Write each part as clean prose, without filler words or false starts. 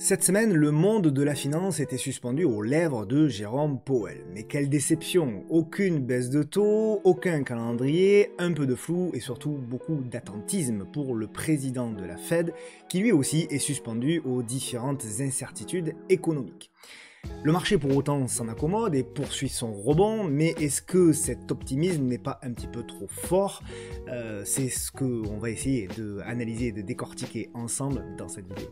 Cette semaine, le monde de la finance était suspendu aux lèvres de Jérôme Powell. Mais quelle déception! Aucune baisse de taux, aucun calendrier, un peu de flou et surtout beaucoup d'attentisme pour le président de la Fed, qui lui aussi est suspendu aux différentes incertitudes économiques. Le marché pour autant s'en accommode et poursuit son rebond, mais est-ce que cet optimisme n'est pas un petit peu trop fort? C'est ce qu'on va essayer d'analyser et de décortiquer ensemble dans cette vidéo.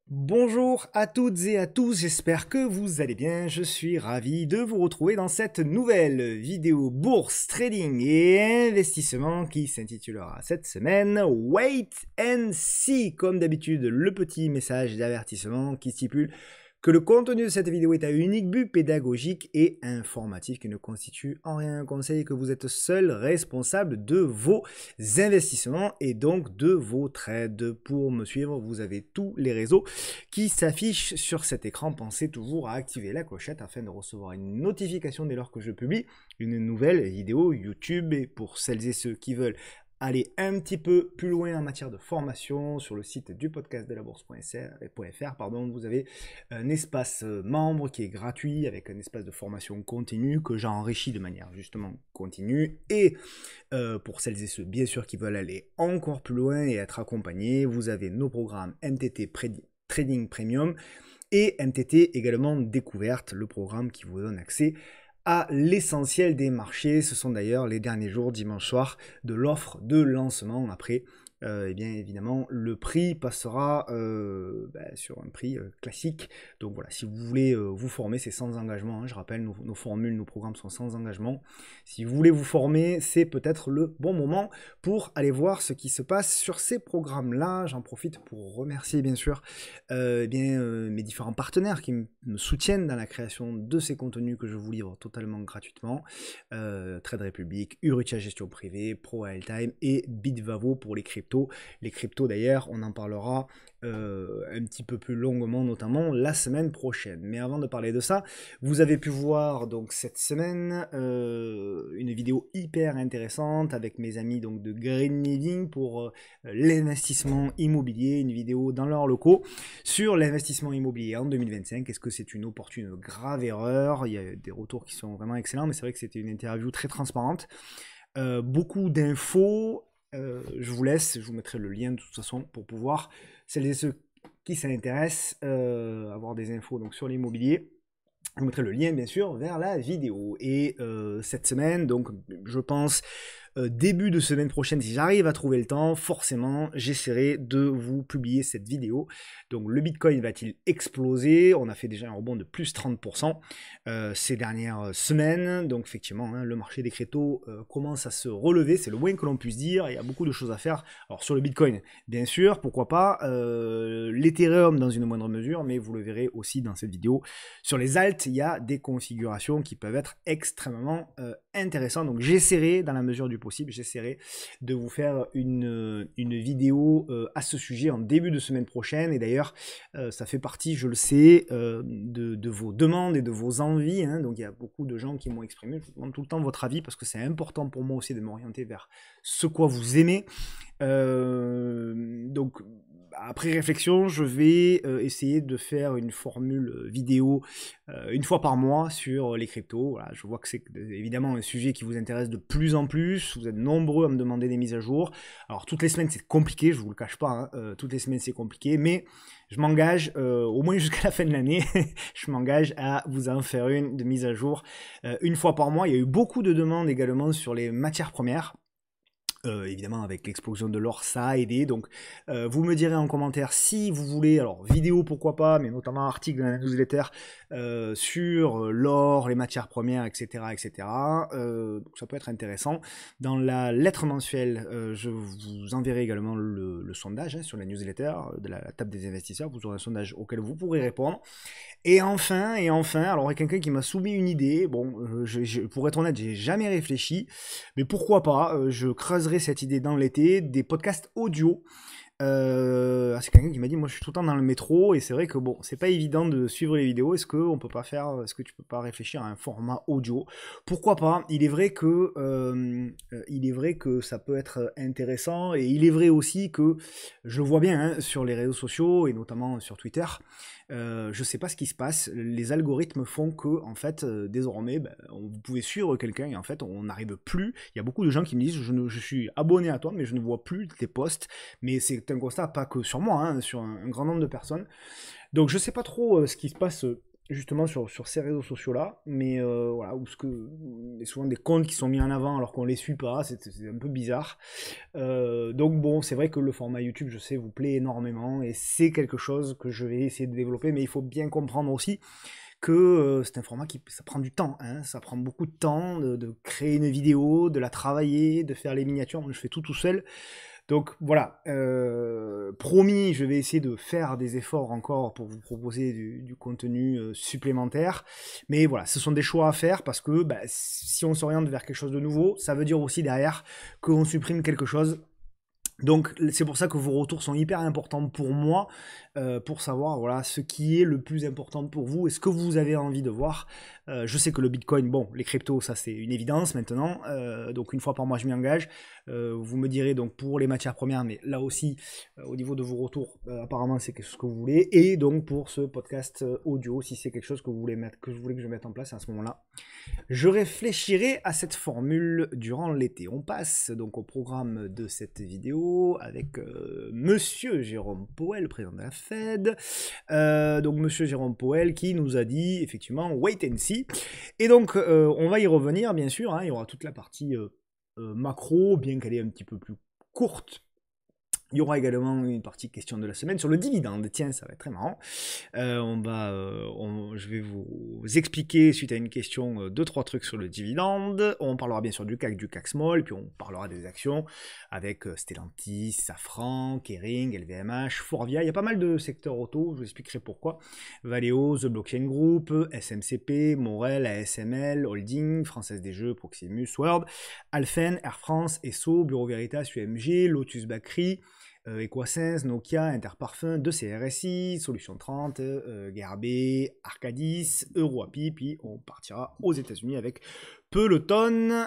Bonjour à toutes et à tous, j'espère que vous allez bien, je suis ravi de vous retrouver dans cette nouvelle vidéo bourse, trading et investissement qui s'intitulera cette semaine Wait and See. Comme d'habitude, le petit message d'avertissement qui stipule que le contenu de cette vidéo est à unique but pédagogique et informatif qui ne constitue en rien un conseil, que vous êtes seul responsable de vos investissements et donc de vos trades. Pour me suivre, vous avez tous les réseaux qui s'affichent sur cet écran. Pensez toujours à activer la clochette afin de recevoir une notification dès lors que je publie une nouvelle vidéo YouTube. Et pour celles et ceux qui veulent aller un petit peu plus loin en matière de formation, sur le site du podcast de la bourse.fr, vous avez un espace membre qui est gratuit avec un espace de formation continue que j'enrichis de manière justement continue. Et pour celles et ceux bien sûr qui veulent aller encore plus loin et être accompagnés, vous avez nos programmes MTT Trading Premium et MTT également Découverte, le programme qui vous donne accès à l'essentiel des marchés. Ce sont d'ailleurs les derniers jours, dimanche soir, de l'offre de lancement. Après, eh bien évidemment, le prix passera sur un prix classique. Donc voilà, si vous voulez vous former, c'est sans engagement. Hein. Je rappelle, nos formules, nos programmes sont sans engagement. Si vous voulez vous former, c'est peut-être le bon moment pour aller voir ce qui se passe sur ces programmes-là. J'en profite pour remercier bien sûr mes différents partenaires qui me soutiennent dans la création de ces contenus que je vous livre totalement gratuitement. Trade Republic, Urutia Gestion Privée, Pro Time et Bitvavo pour les cryptos. Les cryptos d'ailleurs, on en parlera un petit peu plus longuement, notamment la semaine prochaine. Mais avant de parler de ça, vous avez pu voir donc cette semaine une vidéo hyper intéressante avec mes amis donc de Green Living pour l'investissement immobilier, une vidéo dans leurs locaux sur l'investissement immobilier en 2025. Est-ce que c'est une grave erreur? Il y a des retours qui sont vraiment excellents, mais c'est vrai que c'était une interview très transparente. Beaucoup d'infos. Je vous laisse, je vous mettrai le lien de toute façon pour pouvoir, celles et ceux qui s'intéressent, avoir des infos donc, sur l'immobilier. Je vous mettrai le lien bien sûr vers la vidéo. Et cette semaine, donc je pense début de semaine prochaine, si j'arrive à trouver le temps, forcément j'essaierai de vous publier cette vidéo. Donc le Bitcoin va-t-il exploser? On a fait déjà un rebond de plus 30% ces dernières semaines. Donc effectivement, hein, le marché des cryptos commence à se relever, c'est le moins que l'on puisse dire. Il y a beaucoup de choses à faire. Alors sur le Bitcoin, bien sûr, pourquoi pas. L'Ethereum dans une moindre mesure, mais vous le verrez aussi dans cette vidéo. Sur les alts, il y a des configurations qui peuvent être extrêmement intéressantes. Donc j'essaierai, dans la mesure du possible, j'essaierai de vous faire une vidéo à ce sujet en début de semaine prochaine. Et d'ailleurs, ça fait partie, je le sais, de vos demandes et de vos envies. Hein. Donc il y a beaucoup de gens qui m'ont exprimé. Je vous demande tout le temps votre avis parce que c'est important pour moi aussi de m'orienter vers ce quoi vous aimez. Donc après réflexion, je vais essayer de faire une formule vidéo une fois par mois sur les cryptos. Voilà, je vois que c'est évidemment un sujet qui vous intéresse de plus en plus. Vous êtes nombreux à me demander des mises à jour. Alors toutes les semaines c'est compliqué, je vous le cache pas, hein. Toutes les semaines c'est compliqué, mais je m'engage, au moins jusqu'à la fin de l'année, je m'engage à vous en faire une de mise à jour une fois par mois. Il y a eu beaucoup de demandes également sur les matières premières. Évidemment, avec l'explosion de l'or, ça a aidé. Donc, vous me direz en commentaire si vous voulez, alors vidéo pourquoi pas, mais notamment article dans la newsletter sur l'or, les matières premières, etc., etc. Donc, ça peut être intéressant. Dans la lettre mensuelle, je vous enverrai également le sondage sur la newsletter de la table des investisseurs. Vous aurez un sondage auquel vous pourrez répondre. Et enfin, alors il y a quelqu'un qui m'a soumis une idée. Bon, pour être honnête, j'ai jamais réfléchi, mais pourquoi pas, je creuserai cette idée dans l'été, des podcasts audio. C'est quelqu'un qui m'a dit, moi je suis tout le temps dans le métro, et c'est vrai que bon, c'est pas évident de suivre les vidéos. Est-ce que tu peux pas réfléchir à un format audio? Pourquoi pas? Il est vrai que ça peut être intéressant, et il est vrai aussi que je le vois bien hein, sur les réseaux sociaux et notamment sur Twitter. Je sais pas ce qui se passe, les algorithmes font que en fait désormais vous pouvez suivre quelqu'un et en fait on n'arrive plus. Il y a beaucoup de gens qui me disent je suis abonné à toi mais je ne vois plus tes posts, mais c'est un constat pas que sur moi, hein, sur un grand nombre de personnes. Donc je sais pas trop ce qui se passe justement sur ces réseaux sociaux là, mais voilà, il y a souvent des comptes qui sont mis en avant alors qu'on les suit pas, c'est un peu bizarre. Donc bon, c'est vrai que le format YouTube, je sais, vous plaît énormément et c'est quelque chose que je vais essayer de développer, mais il faut bien comprendre aussi que c'est un format ça prend du temps, hein, ça prend beaucoup de temps de créer une vidéo, de la travailler, de faire les miniatures. Moi je fais tout seul. Donc voilà, promis, je vais essayer de faire des efforts encore pour vous proposer du contenu supplémentaire. Mais voilà, ce sont des choix à faire parce que si on s'oriente vers quelque chose de nouveau, ça veut dire aussi derrière qu'on supprime quelque chose. Donc c'est pour ça que vos retours sont hyper importants pour moi, pour savoir voilà ce qui est le plus important pour vous et ce que vous avez envie de voir. Je sais que le Bitcoin, bon, les cryptos, ça c'est une évidence maintenant, donc une fois par mois je m'y engage. Vous me direz donc pour les matières premières, mais là aussi au niveau de vos retours, apparemment c'est quelque chose que vous voulez, et donc pour ce podcast audio, si c'est quelque chose que vous voulez que je mette en place à ce moment-là, je réfléchirai à cette formule durant l'été. On passe donc au programme de cette vidéo avec Monsieur Jérôme Powell, président de la Fed. Donc Monsieur Jérôme Powell qui nous a dit effectivement wait and see. Et donc on va y revenir bien sûr. Hein, il y aura toute la partie macro, bien qu'elle est un petit peu plus courte. Il y aura également une partie question de la semaine sur le dividende. Tiens, ça va être très marrant. Je vais vous expliquer, suite à une question, 2-3 trucs sur le dividende. On parlera bien sûr du CAC, du CAC Small, puis on parlera des actions avec Stellantis, Safran, Kering, LVMH, Forvia. Il y a pas mal de secteurs auto, je vous expliquerai pourquoi. Valeo, The Blockchain Group, SMCP, Morel, ASML, Holding, Française des Jeux, Proximus, Word, Alphen, Air France, Esso, Bureau Veritas, UMG, Lotus Bakri, Equasense, Nokia, Interparfum, 2CRSI, Solution 30, GRB, Arcadis, EuroAPI, puis on partira aux États-Unis avec Peloton,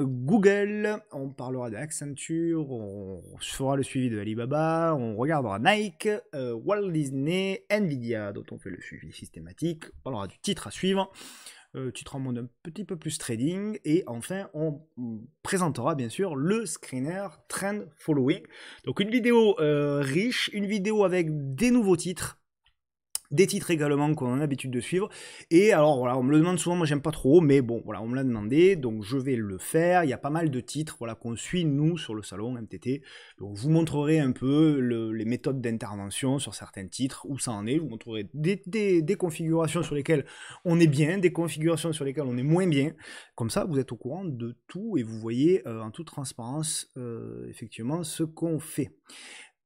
Google, on parlera d'Accenture, on fera le suivi de Alibaba, on regardera Nike, Walt Disney, Nvidia, dont on fait le suivi systématique, on parlera du titre à suivre. Titre en mode un petit peu plus trading, et enfin on présentera bien sûr le screener Trend Following, donc une vidéo riche, une vidéo avec des nouveaux titres, des titres également qu'on a l'habitude de suivre. Et alors voilà, on me le demande souvent, moi j'aime pas trop, mais bon voilà, on me l'a demandé, donc je vais le faire. Il y a pas mal de titres voilà, qu'on suit nous sur le salon MTT, donc je vous montrerai un peu les méthodes d'intervention sur certains titres, où ça en est. Je vous montrerai des configurations sur lesquelles on est bien, des configurations sur lesquelles on est moins bien, comme ça vous êtes au courant de tout et vous voyez en toute transparence effectivement ce qu'on fait.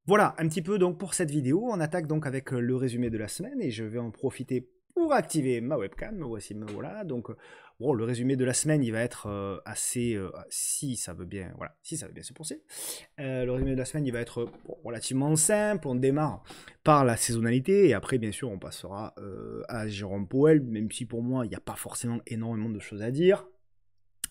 Voilà, un petit peu donc pour cette vidéo. On attaque donc avec le résumé de la semaine et je vais en profiter pour activer ma webcam. Voici, voilà, donc bon, le résumé de la semaine, il va être assez, si ça veut bien, voilà, si ça veut bien se poursuivre. Le résumé de la semaine, il va être relativement simple. On démarre par la saisonnalité et après, bien sûr, on passera à Jérôme Powell, même si pour moi, il n'y a pas forcément énormément de choses à dire.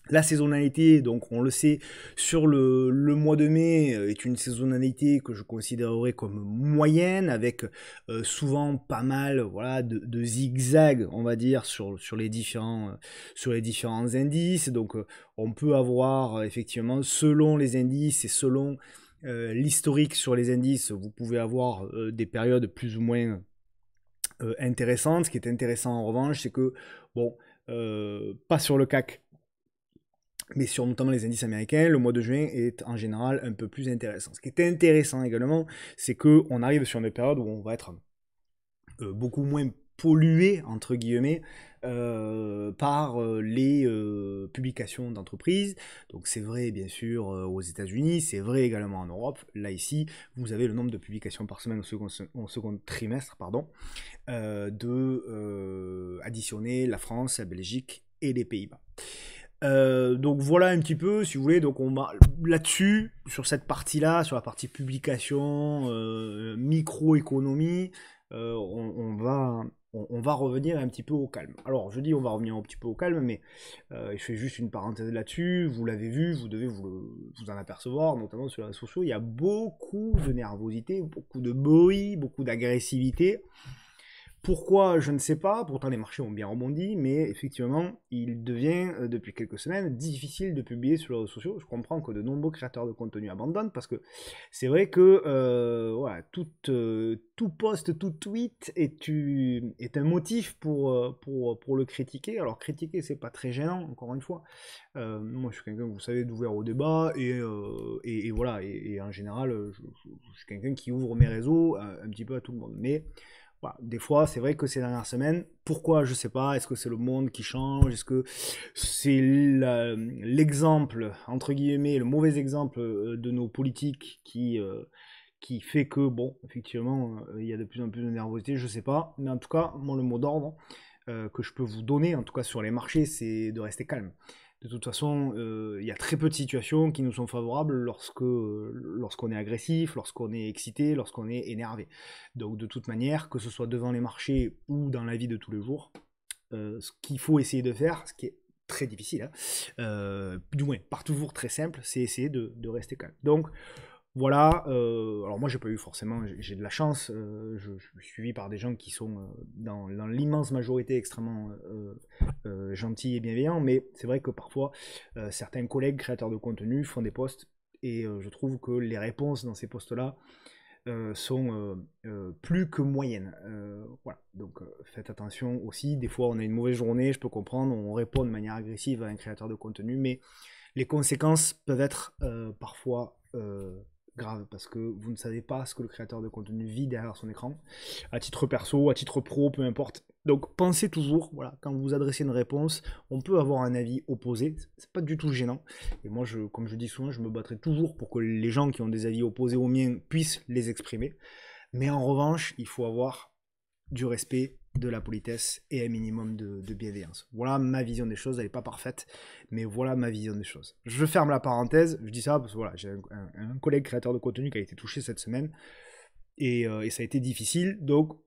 La saisonnalité, donc on le sait, sur le mois de mai est une saisonnalité que je considérerais comme moyenne, avec souvent pas mal voilà, de zigzags, on va dire, sur les différents indices. Donc on peut avoir effectivement, selon les indices et selon l'historique sur les indices, vous pouvez avoir des périodes plus ou moins intéressantes. Ce qui est intéressant en revanche, c'est que, bon, pas sur le CAC, mais sur notamment les indices américains, le mois de juin est en général un peu plus intéressant. Ce qui est intéressant également, c'est qu'on arrive sur une période où on va être beaucoup moins pollué, entre guillemets, par les publications d'entreprises. Donc c'est vrai bien sûr aux États-Unis, c'est vrai également en Europe. Là ici, vous avez le nombre de publications par semaine au second trimestre, pardon, additionner la France, la Belgique et les Pays-Bas. Donc voilà un petit peu, si vous voulez, donc on va là-dessus, sur cette partie-là, sur la partie publication, microéconomie, on va revenir un petit peu au calme. Alors je dis on va revenir un petit peu au calme, mais je fais juste une parenthèse là-dessus, vous l'avez vu, vous devez vous en apercevoir, notamment sur les réseaux sociaux, il y a beaucoup de nervosité, beaucoup de bruit, beaucoup d'agressivité. Pourquoi, je ne sais pas, pourtant les marchés ont bien rebondi, mais effectivement, il devient depuis quelques semaines difficile de publier sur les réseaux sociaux. Je comprends que de nombreux créateurs de contenu abandonnent, parce que c'est vrai que voilà, tout post, tout tweet est un motif pour le critiquer. Alors critiquer, c'est pas très gênant, encore une fois. Moi, je suis quelqu'un, vous savez, d'ouvert au débat, et voilà, et en général, je suis quelqu'un qui ouvre mes réseaux un petit peu à tout le monde. Mais voilà, des fois, c'est vrai que ces dernières semaines, pourquoi, je sais pas, est-ce que c'est le monde qui change, est-ce que c'est l'exemple, entre guillemets, le mauvais exemple de nos politiques qui fait que, bon, effectivement, il y a de plus en plus de nervosité, je sais pas, mais en tout cas, moi, le mot d'ordre que je peux vous donner, en tout cas sur les marchés, c'est de rester calme. De toute façon, il y a très peu de situations qui nous sont favorables lorsqu'on est agressif, lorsqu'on est excité, lorsqu'on est énervé. Donc de toute manière, que ce soit devant les marchés ou dans la vie de tous les jours, ce qu'il faut essayer de faire, ce qui est très difficile, hein, du moins pas toujours très simple, c'est essayer de rester calme. Donc voilà, alors moi j'ai pas eu forcément, j'ai de la chance, je suis suivi par des gens qui sont dans l'immense majorité extrêmement gentils et bienveillants, mais c'est vrai que parfois certains collègues créateurs de contenu font des posts et je trouve que les réponses dans ces posts-là sont plus que moyennes. Voilà, donc faites attention aussi, des fois on a une mauvaise journée, je peux comprendre, on répond de manière agressive à un créateur de contenu, mais les conséquences peuvent être parfois grave, parce que vous ne savez pas ce que le créateur de contenu vit derrière son écran, à titre perso, à titre pro, peu importe. Donc pensez toujours, voilà, quand vous adressez une réponse, on peut avoir un avis opposé, c'est pas du tout gênant. Et moi, comme je dis souvent, je me battrai toujours pour que les gens qui ont des avis opposés aux miens puissent les exprimer. Mais en revanche, il faut avoir du respect, de la politesse et un minimum de bienveillance. Voilà ma vision des choses, elle n'est pas parfaite, mais voilà ma vision des choses. Je ferme la parenthèse, je dis ça parce que voilà, j'ai un collègue créateur de contenu qui a été touché cette semaine, et ça a été difficile, donc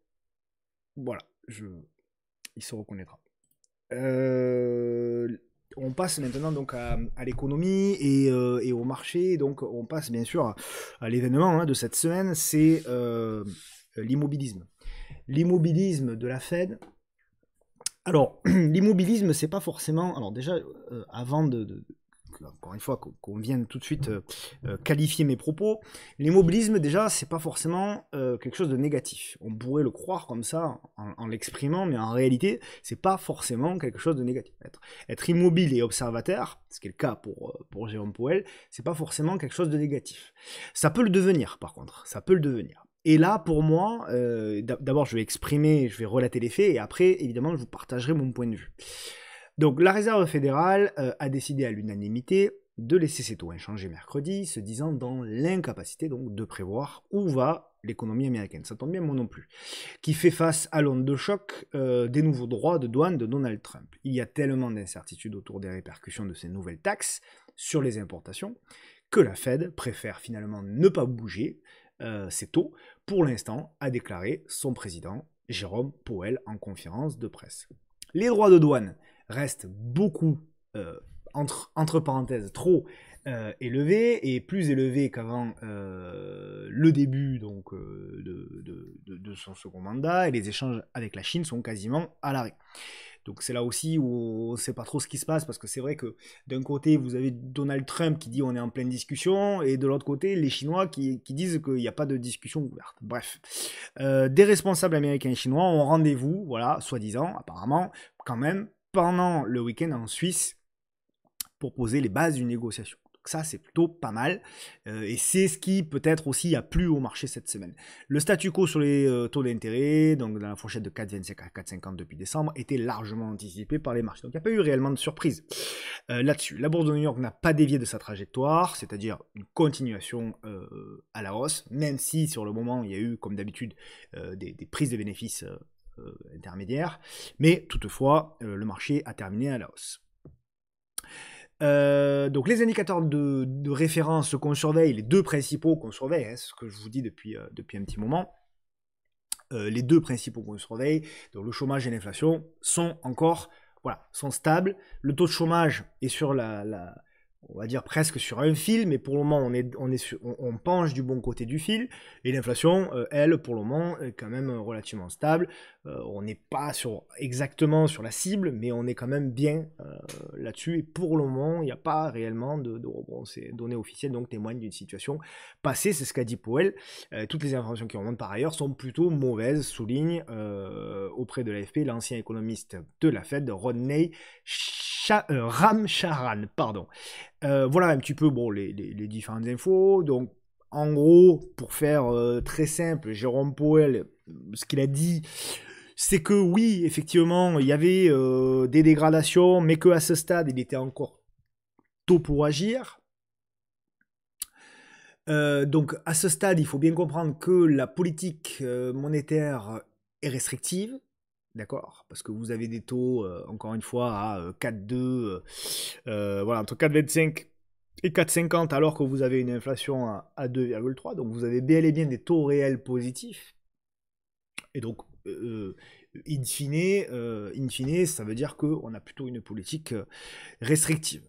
voilà, il se reconnaîtra. On passe maintenant donc à l'économie et au marché, donc on passe bien sûr à l'événement de cette semaine, c'est l'immobilisme. L'immobilisme de la Fed. Alors, l'immobilisme, c'est pas forcément. Alors, déjà, avant encore une fois, qu'on vienne tout de suite qualifier mes propos, l'immobilisme, déjà, c'est pas forcément quelque chose de négatif. On pourrait le croire comme ça en l'exprimant, mais en réalité, c'est pas forcément quelque chose de négatif. Être immobile et observateur, ce qui est le cas pour Jérôme Powell, c'est pas forcément quelque chose de négatif. Ça peut le devenir, par contre. Ça peut le devenir. Et là, pour moi, d'abord, je vais relater les faits, et après, évidemment, je vous partagerai mon point de vue. Donc, la Réserve fédérale a décidé à l'unanimité de laisser ses taux inchangés mercredi, se disant dans l'incapacité donc de prévoir où va l'économie américaine. Ça tombe bien, moi non plus. Qui fait face à l'onde de choc des nouveaux droits de douane de Donald Trump. Il y a tellement d'incertitudes autour des répercussions de ces nouvelles taxes sur les importations que la Fed préfère finalement ne pas bouger ses taux, pour l'instant, a déclaré son président Jérôme Powell en conférence de presse. Les droits de douane restent beaucoup entre parenthèses, trop élevé, et plus élevé qu'avant le début donc, de son second mandat, et les échanges avec la Chine sont quasiment à l'arrêt. Donc c'est là aussi où on ne sait pas trop ce qui se passe, parce que c'est vrai que d'un côté, vous avez Donald Trump qui dit on est en pleine discussion, et de l'autre côté, les Chinois qui disent qu'il n'y a pas de discussion ouverte. Bref, des responsables américains et chinois ont rendez-vous, voilà, soi-disant, apparemment, quand même, pendant le week-end en Suisse, pour poser les bases d'une négociation. Donc ça, c'est plutôt pas mal. Et c'est ce qui peut-être aussi a plu au marché cette semaine. Le statu quo sur les taux d'intérêt, donc dans la fourchette de 4,25 à 4,50 depuis décembre, était largement anticipé par les marchés. Donc il n'y a pas eu réellement de surprise là-dessus. La bourse de New York n'a pas dévié de sa trajectoire, c'est-à-dire une continuation à la hausse, même si sur le moment, il y a eu, comme d'habitude, des prises de bénéfices intermédiaires. Mais toutefois, le marché a terminé à la hausse. Donc les indicateurs de référence qu'on surveille, les deux principaux qu'on surveille, hein, c'est ce que je vous dis depuis un petit moment, les deux principaux qu'on surveille, donc le chômage et l'inflation, sont encore, voilà, sont stables. Le taux de chômage est sur on va dire presque sur un fil, mais pour le moment on penche du bon côté du fil, et l'inflation, elle, pour le moment, est quand même relativement stable. On n'est pas exactement sur la cible, mais on est quand même bien là-dessus, et pour le moment, il n'y a pas réellement de rebond. Ces données officielles donc témoignent d'une situation passée, c'est ce qu'a dit Powell. Toutes les informations qui remontent par ailleurs sont plutôt mauvaises, souligne auprès de l'AFP l'ancien économiste de la Fed, Rodney Ramcharan, pardon. Voilà un petit peu bon, les différentes infos. Donc, en gros, pour faire très simple, Jérôme Powell, ce qu'il a dit, c'est que oui, effectivement, il y avait des dégradations, mais qu'à ce stade, il était encore tôt pour agir. Donc, à ce stade, il faut bien comprendre que la politique monétaire est restrictive. D'accord, parce que vous avez des taux, encore une fois, à 4,2, voilà, entre 4,25 et 4,50, alors que vous avez une inflation à 2,3, donc vous avez bel et bien des taux réels positifs. Et donc, in fine, ça veut dire qu'on a plutôt une politique restrictive.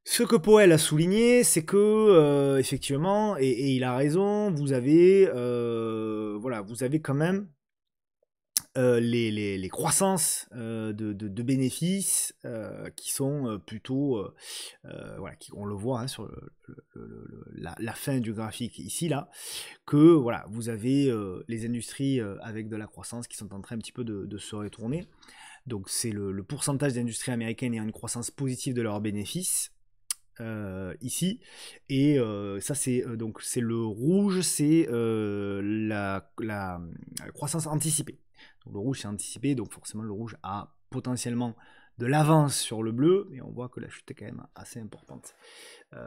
Ce que Powell a souligné, c'est que, effectivement, et il a raison, vous avez quand même les croissances de bénéfices qui sont plutôt, voilà, on le voit hein, sur la fin du graphique ici, là, que voilà, vous avez les industries avec de la croissance qui sont en train un petit peu de se retourner. Donc c'est le pourcentage d'industries américaines ayant une croissance positive de leurs bénéfices. Ici, et ça c'est donc c'est le rouge, c'est la croissance anticipée. Donc le rouge c'est anticipé, donc forcément le rouge a potentiellement de l'avance sur le bleu, mais on voit que la chute est quand même assez importante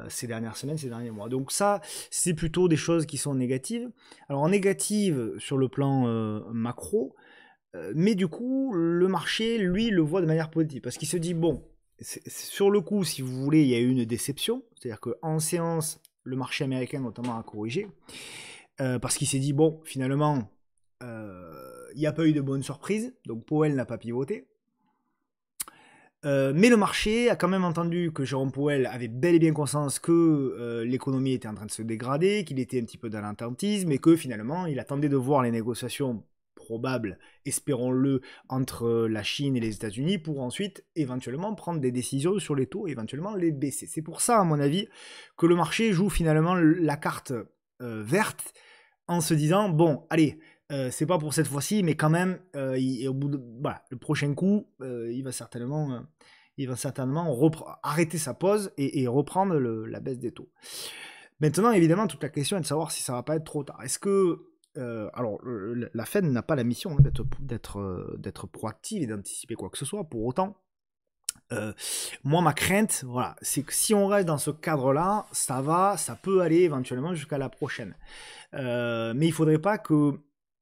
ces dernières semaines, ces derniers mois. Donc ça, c'est plutôt des choses qui sont négatives. Alors en négative sur le plan macro, mais du coup le marché, lui, le voit de manière positive, parce qu'il se dit, bon, sur le coup, si vous voulez, il y a eu une déception, c'est-à-dire qu'en séance, le marché américain notamment a corrigé, parce qu'il s'est dit, bon, finalement, il n'y a pas eu de bonne surprise, donc Powell n'a pas pivoté. Mais le marché a quand même entendu que Jérôme Powell avait bel et bien conscience que l'économie était en train de se dégrader, qu'il était un petit peu dans l'attentisme, et que finalement, il attendait de voir les négociations probable, espérons-le, entre la Chine et les États-Unis pour ensuite éventuellement prendre des décisions sur les taux et éventuellement les baisser. C'est pour ça, à mon avis, que le marché joue finalement la carte verte en se disant, bon, allez, c'est pas pour cette fois-ci, mais quand même, au bout de, voilà, le prochain coup, il va certainement arrêter sa pause et reprendre la baisse des taux. Maintenant, évidemment, toute la question est de savoir si ça va pas être trop tard. Est-ce que alors, la Fed n'a pas la mission d'être proactive et d'anticiper quoi que ce soit. Pour autant, moi, ma crainte, voilà, c'est que si on reste dans ce cadre-là, ça peut aller éventuellement jusqu'à la prochaine. Mais il ne faudrait pas que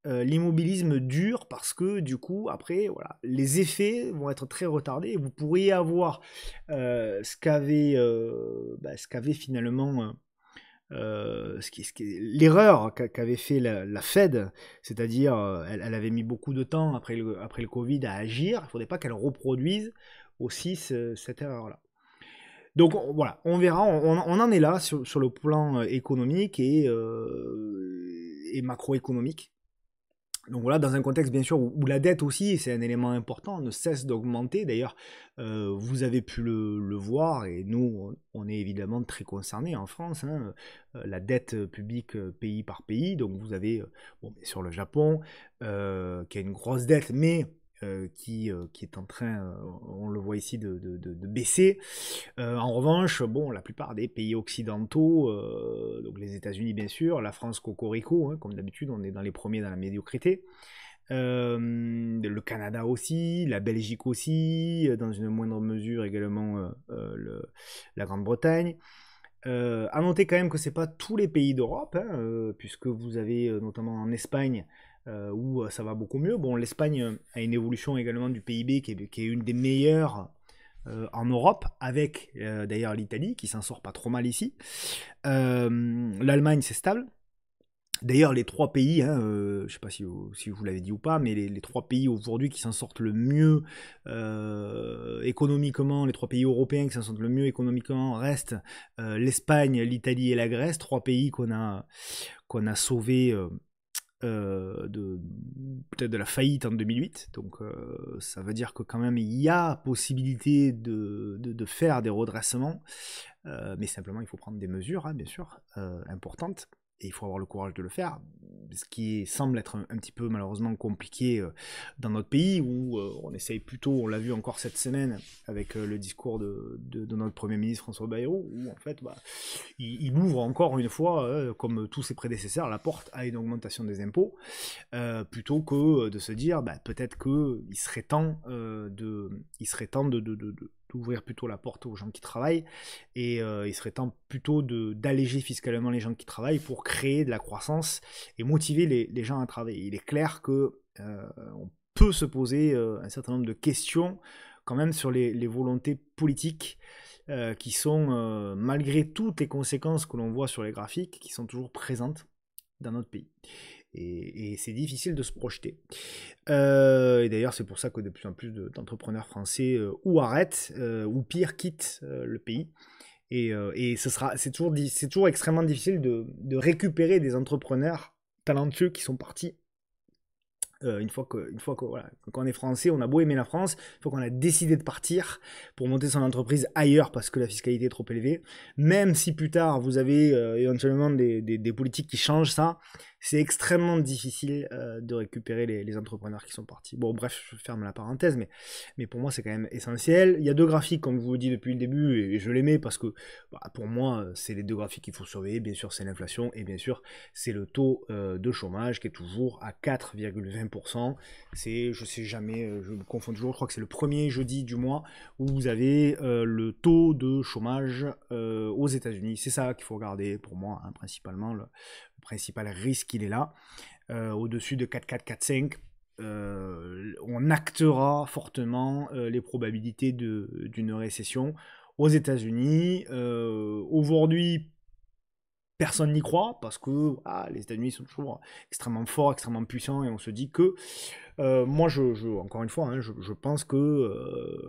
l'immobilisme dure, parce que du coup, après, voilà, les effets vont être très retardés. Et vous pourriez avoir ce qu'avait finalement... l'erreur qu'avait fait la Fed, c'est-à-dire elle avait mis beaucoup de temps après le Covid à agir. Il ne faudrait pas qu'elle reproduise aussi cette erreur-là. Donc voilà, on verra, on en est là sur le plan économique et macroéconomique. Donc voilà, dans un contexte bien sûr où la dette aussi, et c'est un élément important, ne cesse d'augmenter. D'ailleurs, vous avez pu le voir, et nous, on est évidemment très concernés en France, hein, la dette publique pays par pays. Donc vous avez, bon, bien sûr le Japon, qui a une grosse dette, mais qui est en train, on le voit ici, de baisser. En revanche, bon, la plupart des pays occidentaux, donc les États-Unis bien sûr, la France cocorico, hein, comme d'habitude, on est dans les premiers dans la médiocrité. Le Canada aussi, la Belgique aussi, dans une moindre mesure également la Grande-Bretagne. À noter quand même que c'est pas tous les pays d'Europe, hein, puisque vous avez notamment en Espagne où ça va beaucoup mieux. Bon, l'Espagne a une évolution également du PIB qui est une des meilleures en Europe, avec d'ailleurs l'Italie qui s'en sort pas trop mal ici. L'Allemagne c'est stable. D'ailleurs, les trois pays, hein, je ne sais pas si vous l'avez dit ou pas, mais les trois pays aujourd'hui qui s'en sortent le mieux économiquement, les trois pays européens qui s'en sortent le mieux économiquement restent l'Espagne, l'Italie et la Grèce, trois pays qu'on a sauvés peut-être de la faillite en 2008. Donc ça veut dire que quand même il y a possibilité de faire des redressements, mais simplement il faut prendre des mesures, hein, bien sûr, importantes. Et il faut avoir le courage de le faire, ce qui semble être un petit peu malheureusement compliqué dans notre pays, où on essaye plutôt, on l'a vu encore cette semaine avec le discours de notre Premier ministre François Bayrou, où en fait il ouvre encore une fois, comme tous ses prédécesseurs, la porte à une augmentation des impôts, plutôt que de se dire peut-être qu'il serait temps d'ouvrir plutôt la porte aux gens qui travaillent, et il serait temps plutôt d'alléger fiscalement les gens qui travaillent pour créer de la croissance et motiver les gens à travailler. Il est clair que on peut se poser un certain nombre de questions quand même sur les volontés politiques qui sont, malgré toutes les conséquences que l'on voit sur les graphiques, qui sont toujours présentes dans notre pays. Et c'est difficile de se projeter. Et d'ailleurs, c'est pour ça que de plus en plus d'entrepreneurs français ou arrêtent, ou pire, quittent le pays. Et c'est toujours extrêmement difficile de récupérer des entrepreneurs talentueux qui sont partis. Une fois que voilà, quand on est français, on a beau aimer la France, une fois qu'on a décidé de partir pour monter son entreprise ailleurs parce que la fiscalité est trop élevée, même si plus tard vous avez éventuellement des politiques qui changent ça, c'est extrêmement difficile de récupérer les entrepreneurs qui sont partis. Bon, bref, je ferme la parenthèse, mais pour moi c'est quand même essentiel. Il y a deux graphiques, comme je vous le dis depuis le début, et je les mets parce que pour moi c'est les deux graphiques qu'il faut surveiller. Bien sûr c'est l'inflation, et bien sûr c'est le taux de chômage qui est toujours à 4,20%. C'est, je sais jamais, je me confonds toujours, je crois que c'est le premier jeudi du mois où vous avez le taux de chômage aux États-Unis. C'est ça qu'il faut regarder pour moi, hein, principalement. Le principal risque, il est là. Au-dessus de 4,4, 4,5, on actera fortement les probabilités d'une récession aux États-Unis. Aujourd'hui, personne n'y croit parce que les États-Unis sont toujours extrêmement forts, extrêmement puissants, et on se dit que moi, encore une fois, hein, je pense que,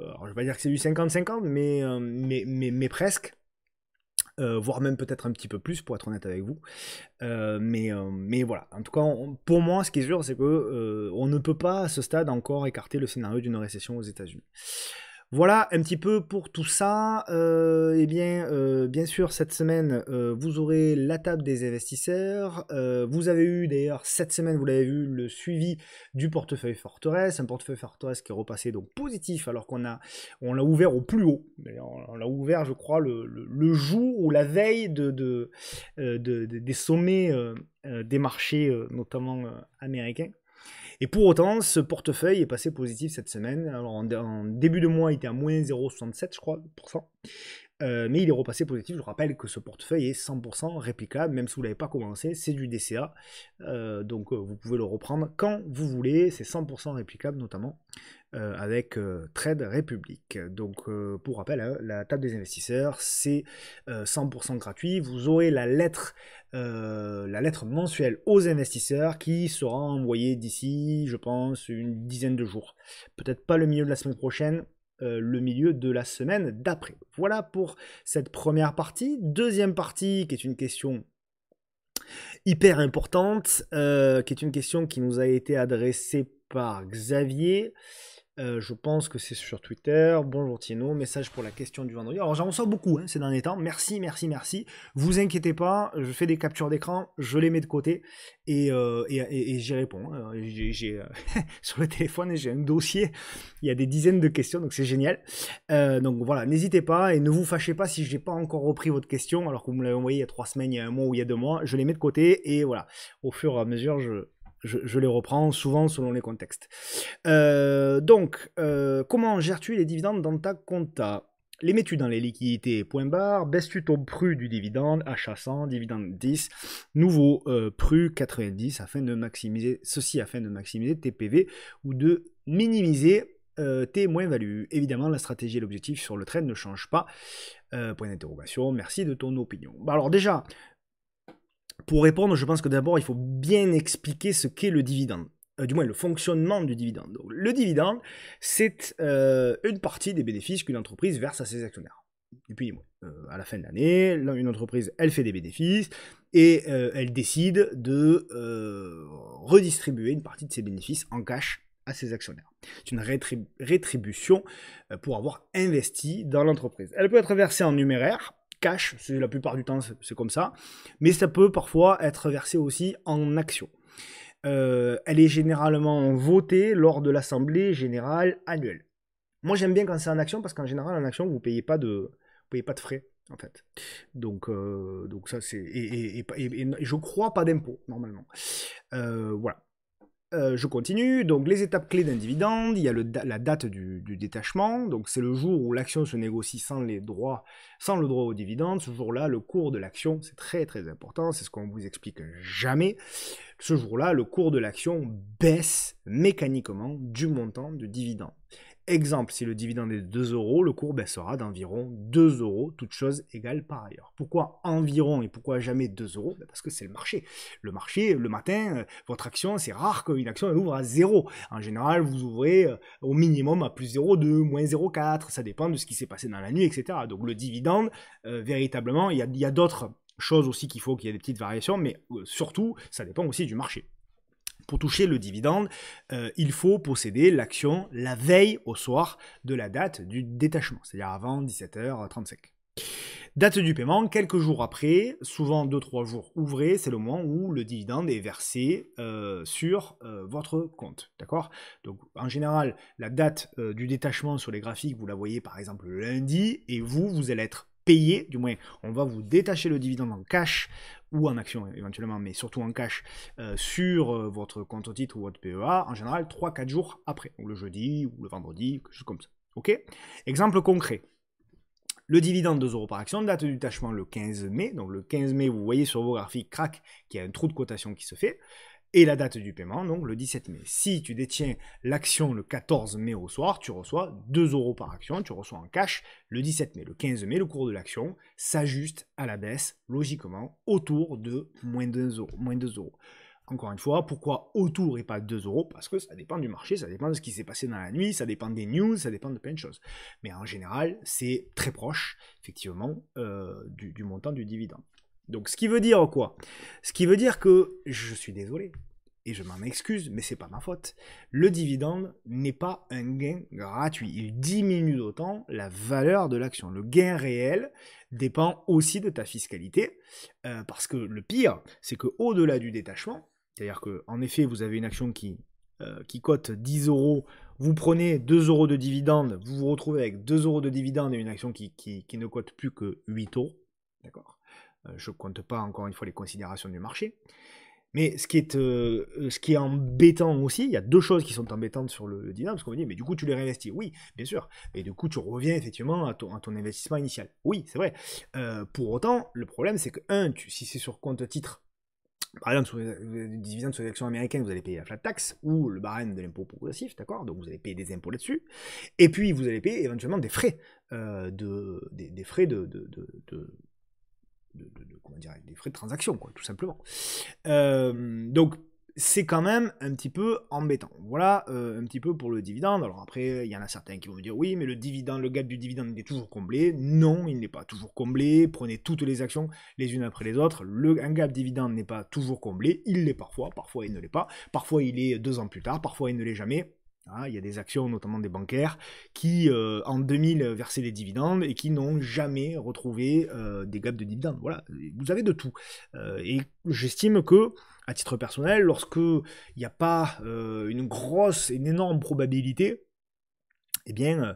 alors je vais pas dire que c'est du 50-50, mais presque. Voire même peut-être un petit peu plus, pour être honnête avec vous. Mais voilà, en tout cas, pour moi, ce qui est sûr, c'est que on ne peut pas à ce stade encore écarter le scénario d'une récession aux États-Unis. Voilà un petit peu pour tout ça. Bien sûr, cette semaine, vous aurez la table des investisseurs. Vous avez eu d'ailleurs cette semaine, vous l'avez vu, le suivi du portefeuille Forteresse, un portefeuille Forteresse qui est repassé donc positif alors qu'on l'a ouvert au plus haut. D'ailleurs, on l'a ouvert, je crois, le jour ou la veille des sommets des marchés, notamment américains. Et pour autant, ce portefeuille est passé positif cette semaine. Alors en début de mois, il était à moins 0,67, je crois, mais il est repassé positif. Je vous rappelle que ce portefeuille est 100% réplicable, même si vous ne l'avez pas commencé, c'est du DCA. Donc vous pouvez le reprendre quand vous voulez, c'est 100% réplicable, notamment avec Trade Republic. Donc pour rappel, hein, la table des investisseurs, c'est 100% gratuit. Vous aurez la lettre mensuelle aux investisseurs qui sera envoyée d'ici, je pense, une dizaine de jours. Peut-être pas le milieu de la semaine prochaine, le milieu de la semaine d'après. Voilà pour cette première partie. Deuxième partie, qui est une question hyper importante, qui est une question qui nous a été adressée par Xavier. Je pense que c'est sur Twitter. Bonjour Tino, message pour la question du vendredi. Alors j'en reçois beaucoup ces derniers temps. Merci, merci, merci. Vous inquiétez pas, je fais des captures d'écran, je les mets de côté et j'y réponds. Sur le téléphone, j'ai un dossier, il y a des dizaines de questions, donc c'est génial. Donc voilà, n'hésitez pas et ne vous fâchez pas si je n'ai pas encore repris votre question, alors que vous me l'avez envoyé il y a 3 semaines, il y a 1 mois ou il y a 2 mois. Je les mets de côté et voilà, au fur et à mesure, je les reprends souvent selon les contextes. Comment gères-tu les dividendes dans ta compta? Les mets-tu dans les liquidités, point barre? Baisses-tu ton PRU du dividende, achat 100, dividende 10, nouveau PRU 90, afin de maximiser tes PV ou de minimiser tes moins-values? Évidemment, la stratégie et l'objectif sur le trade ne changent pas. Point d'interrogation, merci de ton opinion. Alors déjà, pour répondre, je pense que d'abord, il faut bien expliquer ce qu'est le dividende. Du moins, le fonctionnement du dividende. Donc, le dividende, c'est une partie des bénéfices qu'une entreprise verse à ses actionnaires. Et puis, à la fin de l'année, une entreprise, elle fait des bénéfices et elle décide de redistribuer une partie de ses bénéfices en cash à ses actionnaires. C'est une rétribution pour avoir investi dans l'entreprise. Elle peut être versée en numéraire, cash, la plupart du temps c'est comme ça, mais ça peut parfois être versé aussi en actions. Elle est généralement votée lors de l'assemblée générale annuelle. Moi j'aime bien quand c'est en action parce qu'en général en action vous payez pas de frais en fait. Donc ça c'est et je crois pas d'impôt normalement. Voilà. Je continue, donc les étapes clés d'un dividende, il y a la date du détachement, donc c'est le jour où l'action se négocie sans le droit au dividende. Ce jour-là, le cours de l'action, c'est très très important, c'est ce qu'on vous explique jamais. Ce jour-là, le cours de l'action baisse mécaniquement du montant de dividende. Exemple, si le dividende est de 2 €, le cours baissera d'environ 2 €, toutes choses égales par ailleurs. Pourquoi environ et pourquoi jamais 2 €? Parce que c'est le marché. Le marché, le matin, votre action, c'est rare qu'une action elle ouvre à 0. En général, vous ouvrez au minimum à plus 0,2, moins 0,4, ça dépend de ce qui s'est passé dans la nuit, etc. Donc le dividende, véritablement, il y a d'autres choses aussi qu'il y ait des petites variations, mais surtout, ça dépend aussi du marché. Pour toucher le dividende, il faut posséder l'action la veille au soir de la date du détachement, c'est-à-dire avant 17h35. Date du paiement, quelques jours après, souvent 2-3 jours ouvrés, c'est le moment où le dividende est versé sur votre compte, d'accord? Donc en général, la date du détachement sur les graphiques, vous la voyez par exemple le lundi, et vous allez être payé, du moins on va vous détacher le dividende en cash ou en action éventuellement, mais surtout en cash sur votre compte au titre ou votre PEA, en général 3-4 jours après, donc le jeudi ou le vendredi, quelque chose comme ça. Ok? Exemple concret. Le dividende 2 € par action, date du détachement le 15 mai, donc le 15 mai, vous voyez sur vos graphiques, crac, qu'il y a un trou de cotation qui se fait, et la date du paiement, donc le 17 mai. Si tu détiens l'action le 14 mai au soir, tu reçois 2 € par action, tu reçois en cash le 17 mai. Le 15 mai, le cours de l'action s'ajuste à la baisse, logiquement, autour de moins 2 €. Encore une fois, pourquoi autour et pas 2 €? Parce que ça dépend du marché, ça dépend de ce qui s'est passé dans la nuit, ça dépend des news, ça dépend de plein de choses. Mais en général, c'est très proche, effectivement, du montant du dividende. Donc, ce qui veut dire quoi? Ce qui veut dire que, je suis désolé, et je m'en excuse, mais c'est pas ma faute, le dividende n'est pas un gain gratuit. Il diminue d'autant la valeur de l'action. Le gain réel dépend aussi de ta fiscalité, parce que le pire, c'est qu'au-delà du détachement, c'est-à-dire qu'en effet, vous avez une action qui cote 10 €, vous prenez 2 € de dividende, vous vous retrouvez avec 2 € de dividende et une action qui ne cote plus que 8 €, d'accord? Je ne compte pas encore une fois les considérations du marché. Mais ce qui est embêtant aussi, il y a 2 choses qui sont embêtantes sur le dividende, parce qu'on me dit, mais du coup tu les réinvestis. Oui, bien sûr. Et du coup tu reviens effectivement à ton investissement initial. Oui, c'est vrai. Pour autant, le problème c'est que, si c'est sur compte titre, par exemple, sur les dividendes sur les actions américaines, vous allez payer la flat tax ou le barème de l'impôt progressif, d'accord? Donc vous allez payer des impôts là-dessus. Et puis vous allez payer éventuellement des frais, des frais comment dire, des frais de transaction, quoi, tout simplement. Donc c'est quand même un petit peu embêtant. Voilà un petit peu pour le dividende. Alors après, il y en a certains qui vont me dire oui, mais le dividende, le gap du dividende il est toujours comblé. Non, il n'est pas toujours comblé. Prenez toutes les actions les unes après les autres. Un gap dividende n'est pas toujours comblé. Il l'est parfois, parfois il ne l'est pas. Parfois il est 2 ans plus tard, parfois il ne l'est jamais. Il y a des actions, notamment des bancaires, qui en 2000 versaient des dividendes et qui n'ont jamais retrouvé des gaps de dividendes. Voilà, vous avez de tout. Et j'estime que, à titre personnel, lorsque il n'y a pas une énorme probabilité, eh bien,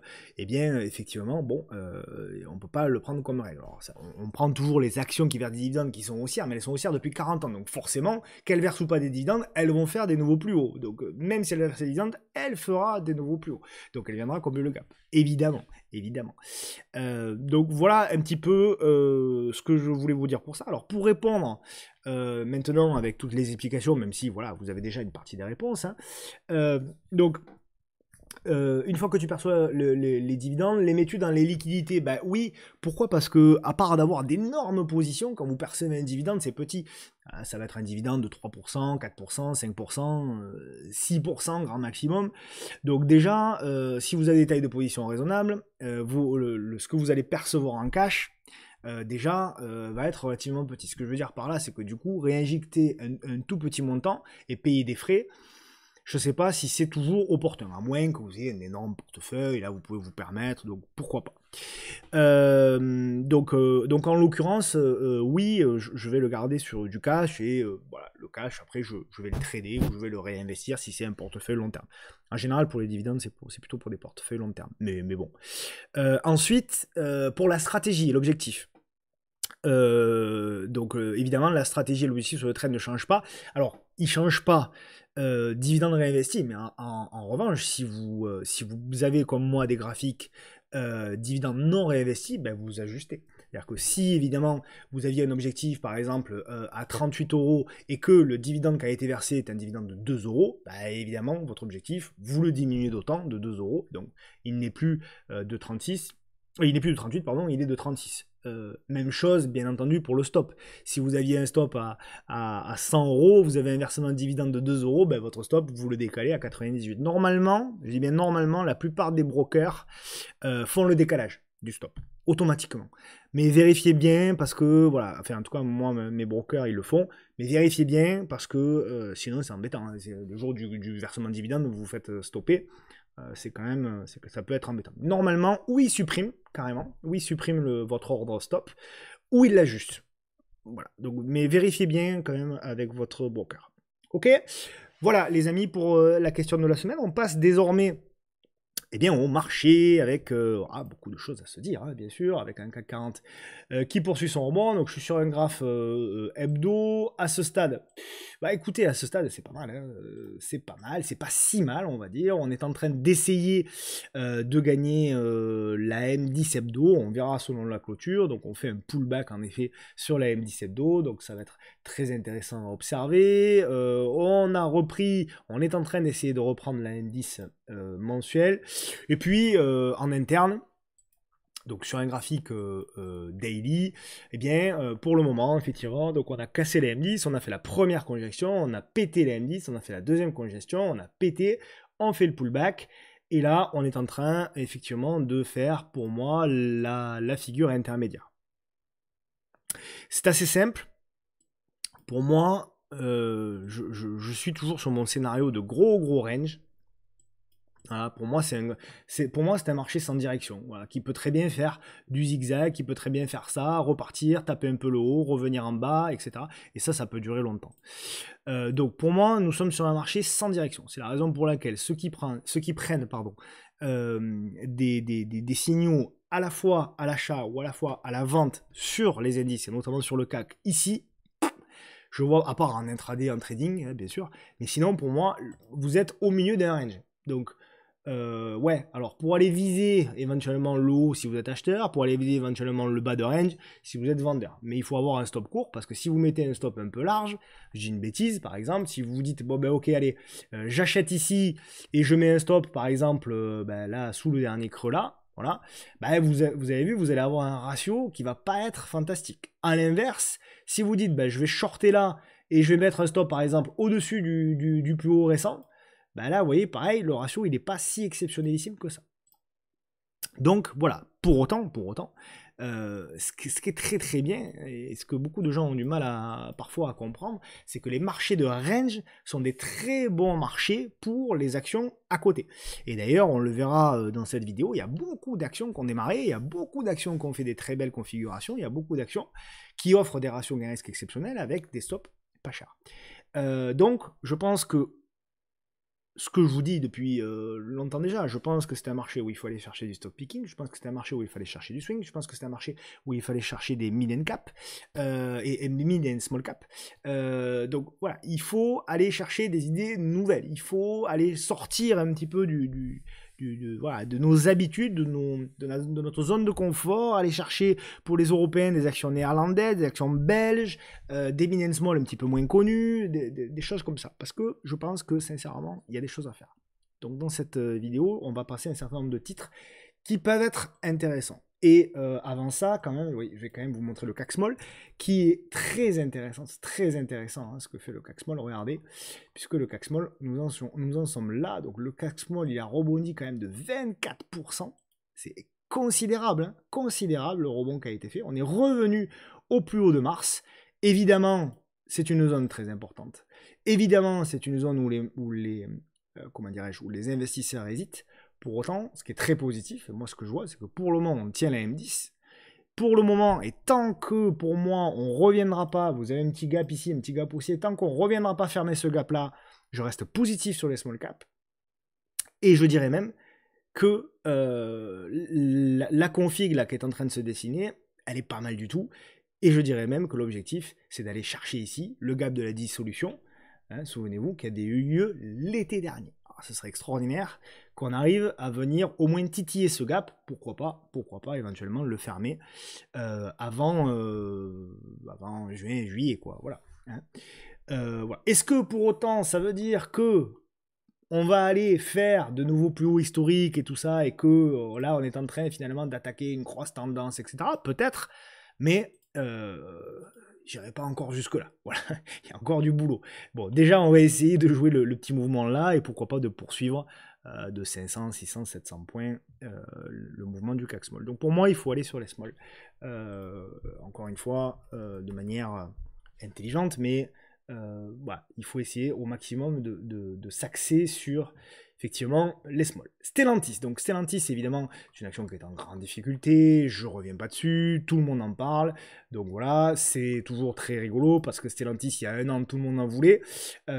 effectivement, bon, on ne peut pas le prendre comme règle. Alors, on prend toujours les actions qui versent des dividendes qui sont haussières, mais elles sont haussières depuis 40 ans. Donc forcément, qu'elles versent ou pas des dividendes, elles vont faire des nouveaux plus hauts. Donc même si elle verse des dividendes, elle fera des nouveaux plus hauts. Donc elle viendra combler le gap. Évidemment, évidemment. Donc voilà un petit peu ce que je voulais vous dire pour ça. Alors pour répondre maintenant avec toutes les explications, même si voilà, vous avez déjà une partie des réponses, hein, donc une fois que tu perçois les dividendes, les mets-tu dans les liquidités? Bah oui, pourquoi? Parce que, à part d'avoir d'énormes positions, quand vous percevez un dividende, c'est petit. Ça va être un dividende de 3%, 4%, 5%, 6% grand maximum. Donc déjà, si vous avez des tailles de position raisonnables, ce que vous allez percevoir en cash, déjà va être relativement petit. Ce que je veux dire par là, c'est que du coup, réinjecter un tout petit montant et payer des frais, je ne sais pas si c'est toujours opportun, à moins que vous ayez un énorme portefeuille, là vous pouvez vous permettre, donc pourquoi pas. Donc en l'occurrence, oui, je vais le garder sur du cash, et voilà, le cash, après je vais le trader, ou je vais le réinvestir si c'est un portefeuille long terme. En général, pour les dividendes, c'est plutôt pour des portefeuilles long terme, mais bon. Ensuite, pour la stratégie et l'objectif. Évidemment, la stratégie et l'objectif sur le trade ne changent pas. Alors, ils ne changent pas dividendes réinvestis, mais en revanche, si vous avez comme moi des graphiques dividendes non réinvestis, ben vous ajustez. C'est-à-dire que si évidemment vous aviez un objectif par exemple à 38 € et que le dividende qui a été versé est un dividende de 2 €, ben évidemment votre objectif, vous le diminuez d'autant, de 2 €, donc il n'est plus de 36, il n'est plus de 38, pardon, il est de 36. Même chose, bien entendu, pour le stop. Si vous aviez un stop à 100 €, vous avez un versement de dividende de 2 €, ben votre stop, vous le décalez à 98. Normalement, je dis bien normalement, la plupart des brokers font le décalage du stop, automatiquement. Mais vérifiez bien, parce que, voilà, enfin en tout cas, moi, mes brokers, ils le font, mais vérifiez bien, parce que sinon c'est embêtant. Hein. Le jour du versement de dividende, vous vous faites stopper. C'est quand même, ça peut être embêtant. Normalement, ou il supprime, carrément, ou il supprime votre ordre stop, ou il l'ajuste. Voilà. Donc, mais vérifiez bien quand même avec votre broker. Ok? Voilà, les amis, pour la question de la semaine. On passe désormais au marché, avec beaucoup de choses à se dire, hein, bien sûr, avec un CAC 40 qui poursuit son rebond. Donc je suis sur un graphe hebdo. À ce stade, bah écoutez, à ce stade, c'est pas mal, hein, c'est pas mal, c'est pas si mal, on va dire. On est en train d'essayer de gagner la M10 hebdo, on verra selon la clôture. Donc on fait un pullback en effet sur la M10 hebdo, donc ça va être très intéressant à observer. On est en train d'essayer de reprendre la M10 mensuelle. Et puis en interne, donc sur un graphique daily, pour le moment, effectivement, donc on a cassé la M10, on a fait la première congestion, on a pété la M10, on a fait la deuxième congestion, on a pété, on fait le pullback, et là, on est en train, effectivement, de faire, pour moi, la figure intermédiaire. C'est assez simple. Pour moi, je suis toujours sur mon scénario de gros range. Voilà, pour moi, c'est un marché sans direction, voilà, qui peut très bien faire du zigzag, qui peut très bien faire ça, repartir, taper un peu le haut, revenir en bas, etc. Et ça peut durer longtemps. Donc pour moi, nous sommes sur un marché sans direction. C'est la raison pour laquelle ceux qui prennent des signaux à la fois à l'achat ou à la fois à la vente sur les indices, et notamment sur le CAC, ici, je vois, à part en intraday, en trading, hein, bien sûr, mais sinon, pour moi, vous êtes au milieu d'un range. Donc, ouais, alors pour aller viser éventuellement le haut si vous êtes acheteur, pour aller viser éventuellement le bas de range si vous êtes vendeur. Mais il faut avoir un stop court, parce que si vous mettez un stop un peu large, je dis une bêtise par exemple, si vous vous dites bon ben ok allez, j'achète ici et je mets un stop par exemple là sous le dernier creux là, voilà, vous avez vu, vous allez avoir un ratio qui va pas être fantastique. À l'inverse, si vous dites je vais shorter là et je vais mettre un stop par exemple au-dessus du plus haut récent, ben là vous voyez pareil, le ratio il n'est pas si exceptionnelissime que ça. Donc voilà, pour autant, ce qui est très très bien, et ce que beaucoup de gens ont du mal parfois à comprendre, c'est que les marchés de range sont des très bons marchés pour les actions à côté. Et d'ailleurs, on le verra dans cette vidéo, il y a beaucoup d'actions qui ont démarré, il y a beaucoup d'actions qui ont fait des très belles configurations, il y a beaucoup d'actions qui offrent des ratios gain risque exceptionnels avec des stops pas chers. Donc, je pense que ce que je vous dis depuis longtemps déjà, je pense que c'est un marché où il faut aller chercher du stock picking, je pense que c'est un marché où il fallait chercher du swing, je pense que c'est un marché où il fallait chercher des mid and cap et mid and small cap. Donc voilà, il faut aller chercher des idées nouvelles, il faut aller sortir un petit peu voilà, de nos habitudes, de notre zone de confort, aller chercher pour les Européens des actions néerlandaises, des actions belges, des mid and small un petit peu moins connues, des choses comme ça. Parce que je pense que sincèrement, il y a des choses à faire. Donc dans cette vidéo, on va passer un certain nombre de titres qui peuvent être intéressants. Et avant ça, quand même, oui, je vais quand même vous montrer le CAC Small, qui est très intéressant. C'est très intéressant hein, ce que fait le CAC Small. Regardez, puisque le CAC Small, nous en sommes là. Donc le CAC Small, il a rebondi quand même de 24%. C'est considérable, hein, considérable le rebond qui a été fait. On est revenu au plus haut de mars. Évidemment, c'est une zone très importante. Évidemment, c'est une zone où les investisseurs hésitent. Pour autant, ce qui est très positif, moi ce que je vois, c'est que pour le moment, on tient la M10. Pour le moment, et tant que pour moi, on ne reviendra pas, vous avez un petit gap ici, un petit gap aussi, et tant qu'on ne reviendra pas fermer ce gap-là, je reste positif sur les small caps. Et je dirais même que la config là, qui est en train de se dessiner, elle est pas mal du tout. Et je dirais même que l'objectif, c'est d'aller chercher ici le gap de la dissolution. Hein, souvenez-vous qu'il y a eu lieu l'été dernier. Alors, ce serait extraordinaire qu'on arrive à venir au moins titiller ce gap. Pourquoi pas éventuellement le fermer avant juin, juillet, quoi. Voilà. Hein. Voilà. Est-ce que pour autant, ça veut dire que on va aller faire de nouveaux plus hauts historiques et tout ça, et que là, on est en train finalement d'attaquer une grosse tendance, etc. Peut-être, mais j'irai pas encore jusque-là. Voilà, il y a encore du boulot. Bon, déjà, on va essayer de jouer le petit mouvement là, et pourquoi pas de poursuivre de 500, 600, 700 points le mouvement du CAC Small. Donc pour moi, il faut aller sur les small. Encore une fois, de manière intelligente, mais voilà, il faut essayer au maximum de s'axer sur effectivement les small. Stellantis, donc Stellantis évidemment c'est une action qui est en grande difficulté, je reviens pas dessus, tout le monde en parle, donc voilà, c'est toujours très rigolo parce que Stellantis il y a un an tout le monde en voulait,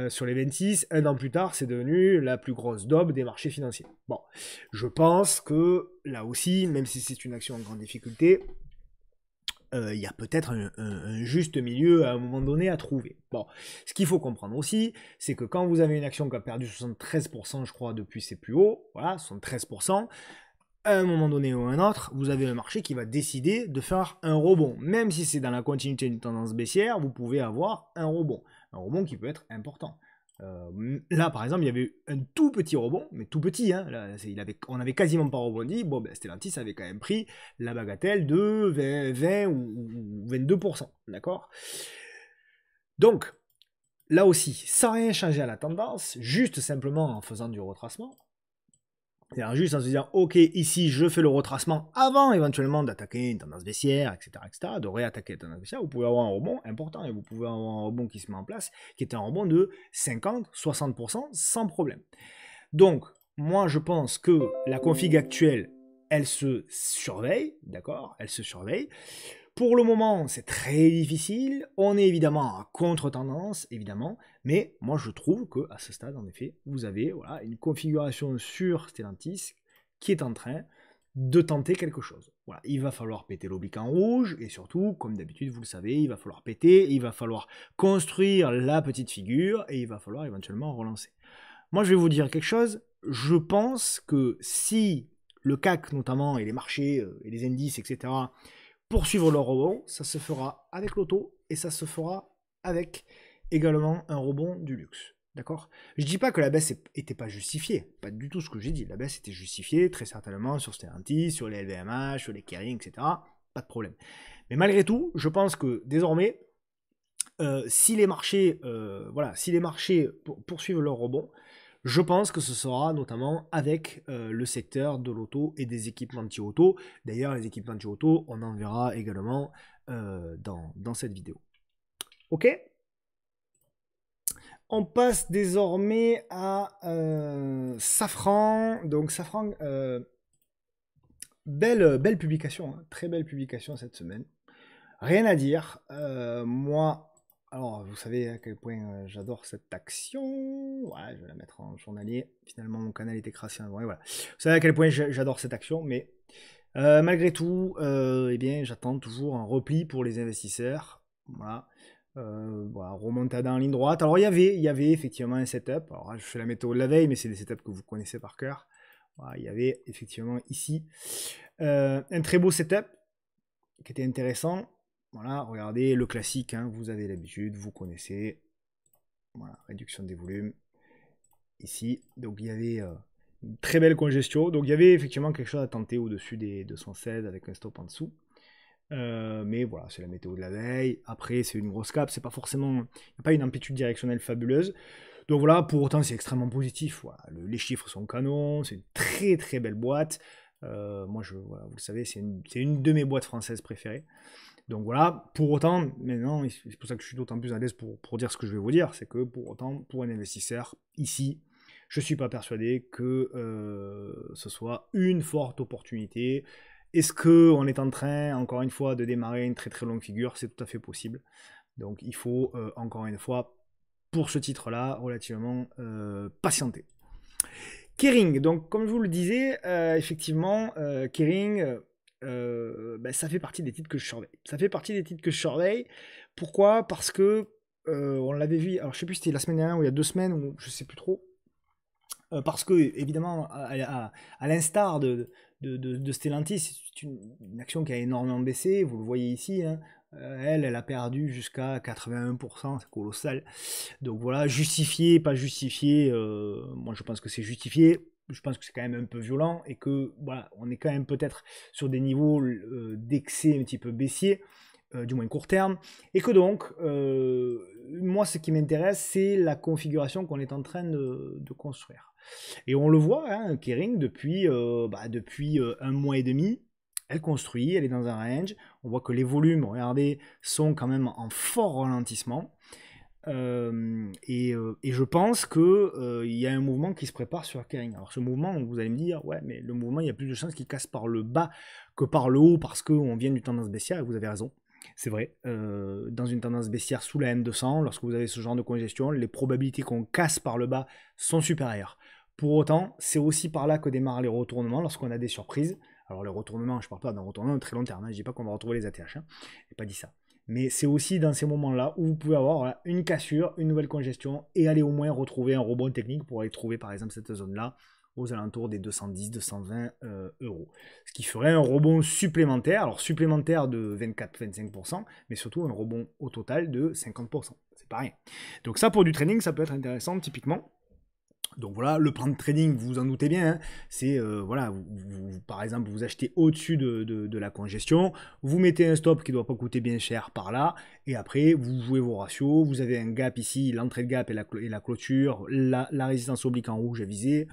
sur les 26, un an plus tard c'est devenu la plus grosse daube des marchés financiers. Bon, je pense que là aussi, même si c'est une action en grande difficulté, il y a peut-être un juste milieu à un moment donné à trouver. Bon, ce qu'il faut comprendre aussi, c'est que quand vous avez une action qui a perdu 73%, je crois, depuis ses plus hauts, voilà, 73%, à un moment donné ou à un autre, vous avez le marché qui va décider de faire un rebond. Même si c'est dans la continuité d'une tendance baissière, vous pouvez avoir un rebond. Un rebond qui peut être important. Là, par exemple, il y avait eu un tout petit rebond, mais tout petit, hein, là, on n'avait quasiment pas rebondi. Bon, ben, Stellantis avait quand même pris la bagatelle de 20 ou 22%, d'accord? Donc, là aussi, sans rien changer à la tendance, juste simplement en faisant du retracement, c'est-à-dire juste en se disant, ok, ici je fais le retracement avant éventuellement d'attaquer une tendance baissière, etc., de réattaquer la tendance baissière, vous pouvez avoir un rebond important et vous pouvez avoir un rebond qui se met en place, qui est un rebond de 50-60% sans problème. Donc, moi je pense que la config actuelle, elle se surveille, d'accord? Elle se surveille. Pour le moment, c'est très difficile. On est évidemment à contre-tendance, évidemment. Mais moi, je trouve qu'à ce stade, en effet, vous avez voilà, une configuration sur Stellantis qui est en train de tenter quelque chose. Voilà, il va falloir péter l'oblique en rouge. Et surtout, comme d'habitude, vous le savez, il va falloir péter. Il va falloir construire la petite figure. Et il va falloir éventuellement relancer. Moi, je vais vous dire quelque chose. Je pense que si le CAC, notamment, et les marchés, et les indices, etc., poursuivre leur rebond, ça se fera avec l'auto et ça se fera avec également un rebond du luxe. D'accord? Je dis pas que la baisse n'était pas justifiée, pas du tout ce que j'ai dit. La baisse était justifiée très certainement sur Stellantis, sur les LVMH, sur les Kering, etc. Pas de problème. Mais malgré tout, je pense que désormais, si les marchés, voilà, si les marchés poursuivent leur rebond, je pense que ce sera notamment avec le secteur de l'auto et des équipementiers auto. D'ailleurs, les équipementiers auto, on en verra également dans cette vidéo. Ok? On passe désormais à Safran. Donc Safran, belle publication, hein, très belle publication cette semaine. Rien à dire. Moi, alors vous savez à quel point j'adore cette action. Ouais, je vais la mettre en journalier. Finalement, mon canal était crassé. Ouais, voilà. Vous savez à quel point j'adore cette action, mais malgré tout, eh bien, j'attends toujours un repli pour les investisseurs. Voilà. Voilà, remontada en ligne droite. Alors il y avait effectivement un setup. Alors je fais la météo de la veille, mais c'est des setups que vous connaissez par cœur. Voilà, il y avait effectivement ici un très beau setup qui était intéressant. Voilà, regardez le classique, hein, vous avez l'habitude, vous connaissez. Voilà, réduction des volumes ici. Donc il y avait une très belle congestion. Donc il y avait effectivement quelque chose à tenter au-dessus des 216 avec un stop en dessous. Mais voilà, c'est la météo de la veille. Après, c'est une grosse cape, c'est pas forcément, il n'y a pas une amplitude directionnelle fabuleuse. Donc voilà, pour autant, c'est extrêmement positif. Voilà, les chiffres sont canons, c'est une très très belle boîte. Moi, voilà, vous le savez, c'est une de mes boîtes françaises préférées. Donc voilà, pour autant, maintenant, c'est pour ça que je suis d'autant plus à l'aise pour dire ce que je vais vous dire, c'est que pour autant, pour un investisseur, ici, je ne suis pas persuadé que ce soit une forte opportunité. Est-ce qu'on est en train, encore une fois, de démarrer une très très longue figure? C'est tout à fait possible. Donc il faut, encore une fois, pour ce titre-là, relativement patienter. Kering, donc comme je vous le disais, effectivement, Kering, ben, ça fait partie des titres que je surveille. Ça fait partie des titres que je surveille. Pourquoi? Parce que on l'avait vu, alors je sais plus si c'était la semaine dernière ou il y a 2 semaines, ou je sais plus trop. Parce que, évidemment, à l'instar de Stellantis, c'est une action qui a énormément baissé, vous le voyez ici, hein. Elle a perdu jusqu'à 81%, c'est colossal. Donc voilà, justifié, pas justifié, moi je pense que c'est justifié. Je pense que c'est quand même un peu violent et que voilà, on est quand même peut-être sur des niveaux d'excès un petit peu baissiers, du moins court terme, et que donc moi ce qui m'intéresse c'est la configuration qu'on est en train de construire. Et on le voit, hein, Kering depuis, depuis 1 mois et demi, elle construit, elle est dans un range. On voit que les volumes, regardez, sont quand même en fort ralentissement. Et je pense qu'il y a un mouvement qui se prépare sur Kering. Alors ce mouvement, vous allez me dire, ouais, mais le mouvement, il y a plus de chances qu'il casse par le bas que par le haut parce qu'on vient d'une tendance baissière, et vous avez raison. C'est vrai, dans une tendance baissière sous la M200, lorsque vous avez ce genre de congestion, les probabilités qu'on casse par le bas sont supérieures. Pour autant, c'est aussi par là que démarrent les retournements lorsqu'on a des surprises. Alors les retournements, je ne parle pas d'un retournement de très long terme, hein, je ne dis pas qu'on va retrouver les ATH, hein, je n'ai pas dit ça. Mais c'est aussi dans ces moments-là où vous pouvez avoir voilà, une cassure, une nouvelle congestion et aller au moins retrouver un rebond technique pour aller trouver par exemple cette zone-là aux alentours des 210-220 euros. Ce qui ferait un rebond supplémentaire, alors supplémentaire de 24-25%, mais surtout un rebond au total de 50%. C'est pas rien. Donc ça pour du trading, ça peut être intéressant typiquement. Donc voilà, le plan de trading, vous vous en doutez bien, hein, c'est voilà, par exemple, vous achetez au-dessus de la congestion, vous mettez un stop qui ne doit pas coûter bien cher par là, et après vous jouez vos ratios, vous avez un gap ici, l'entrée de gap et la clôture, la résistance oblique en rouge à viser,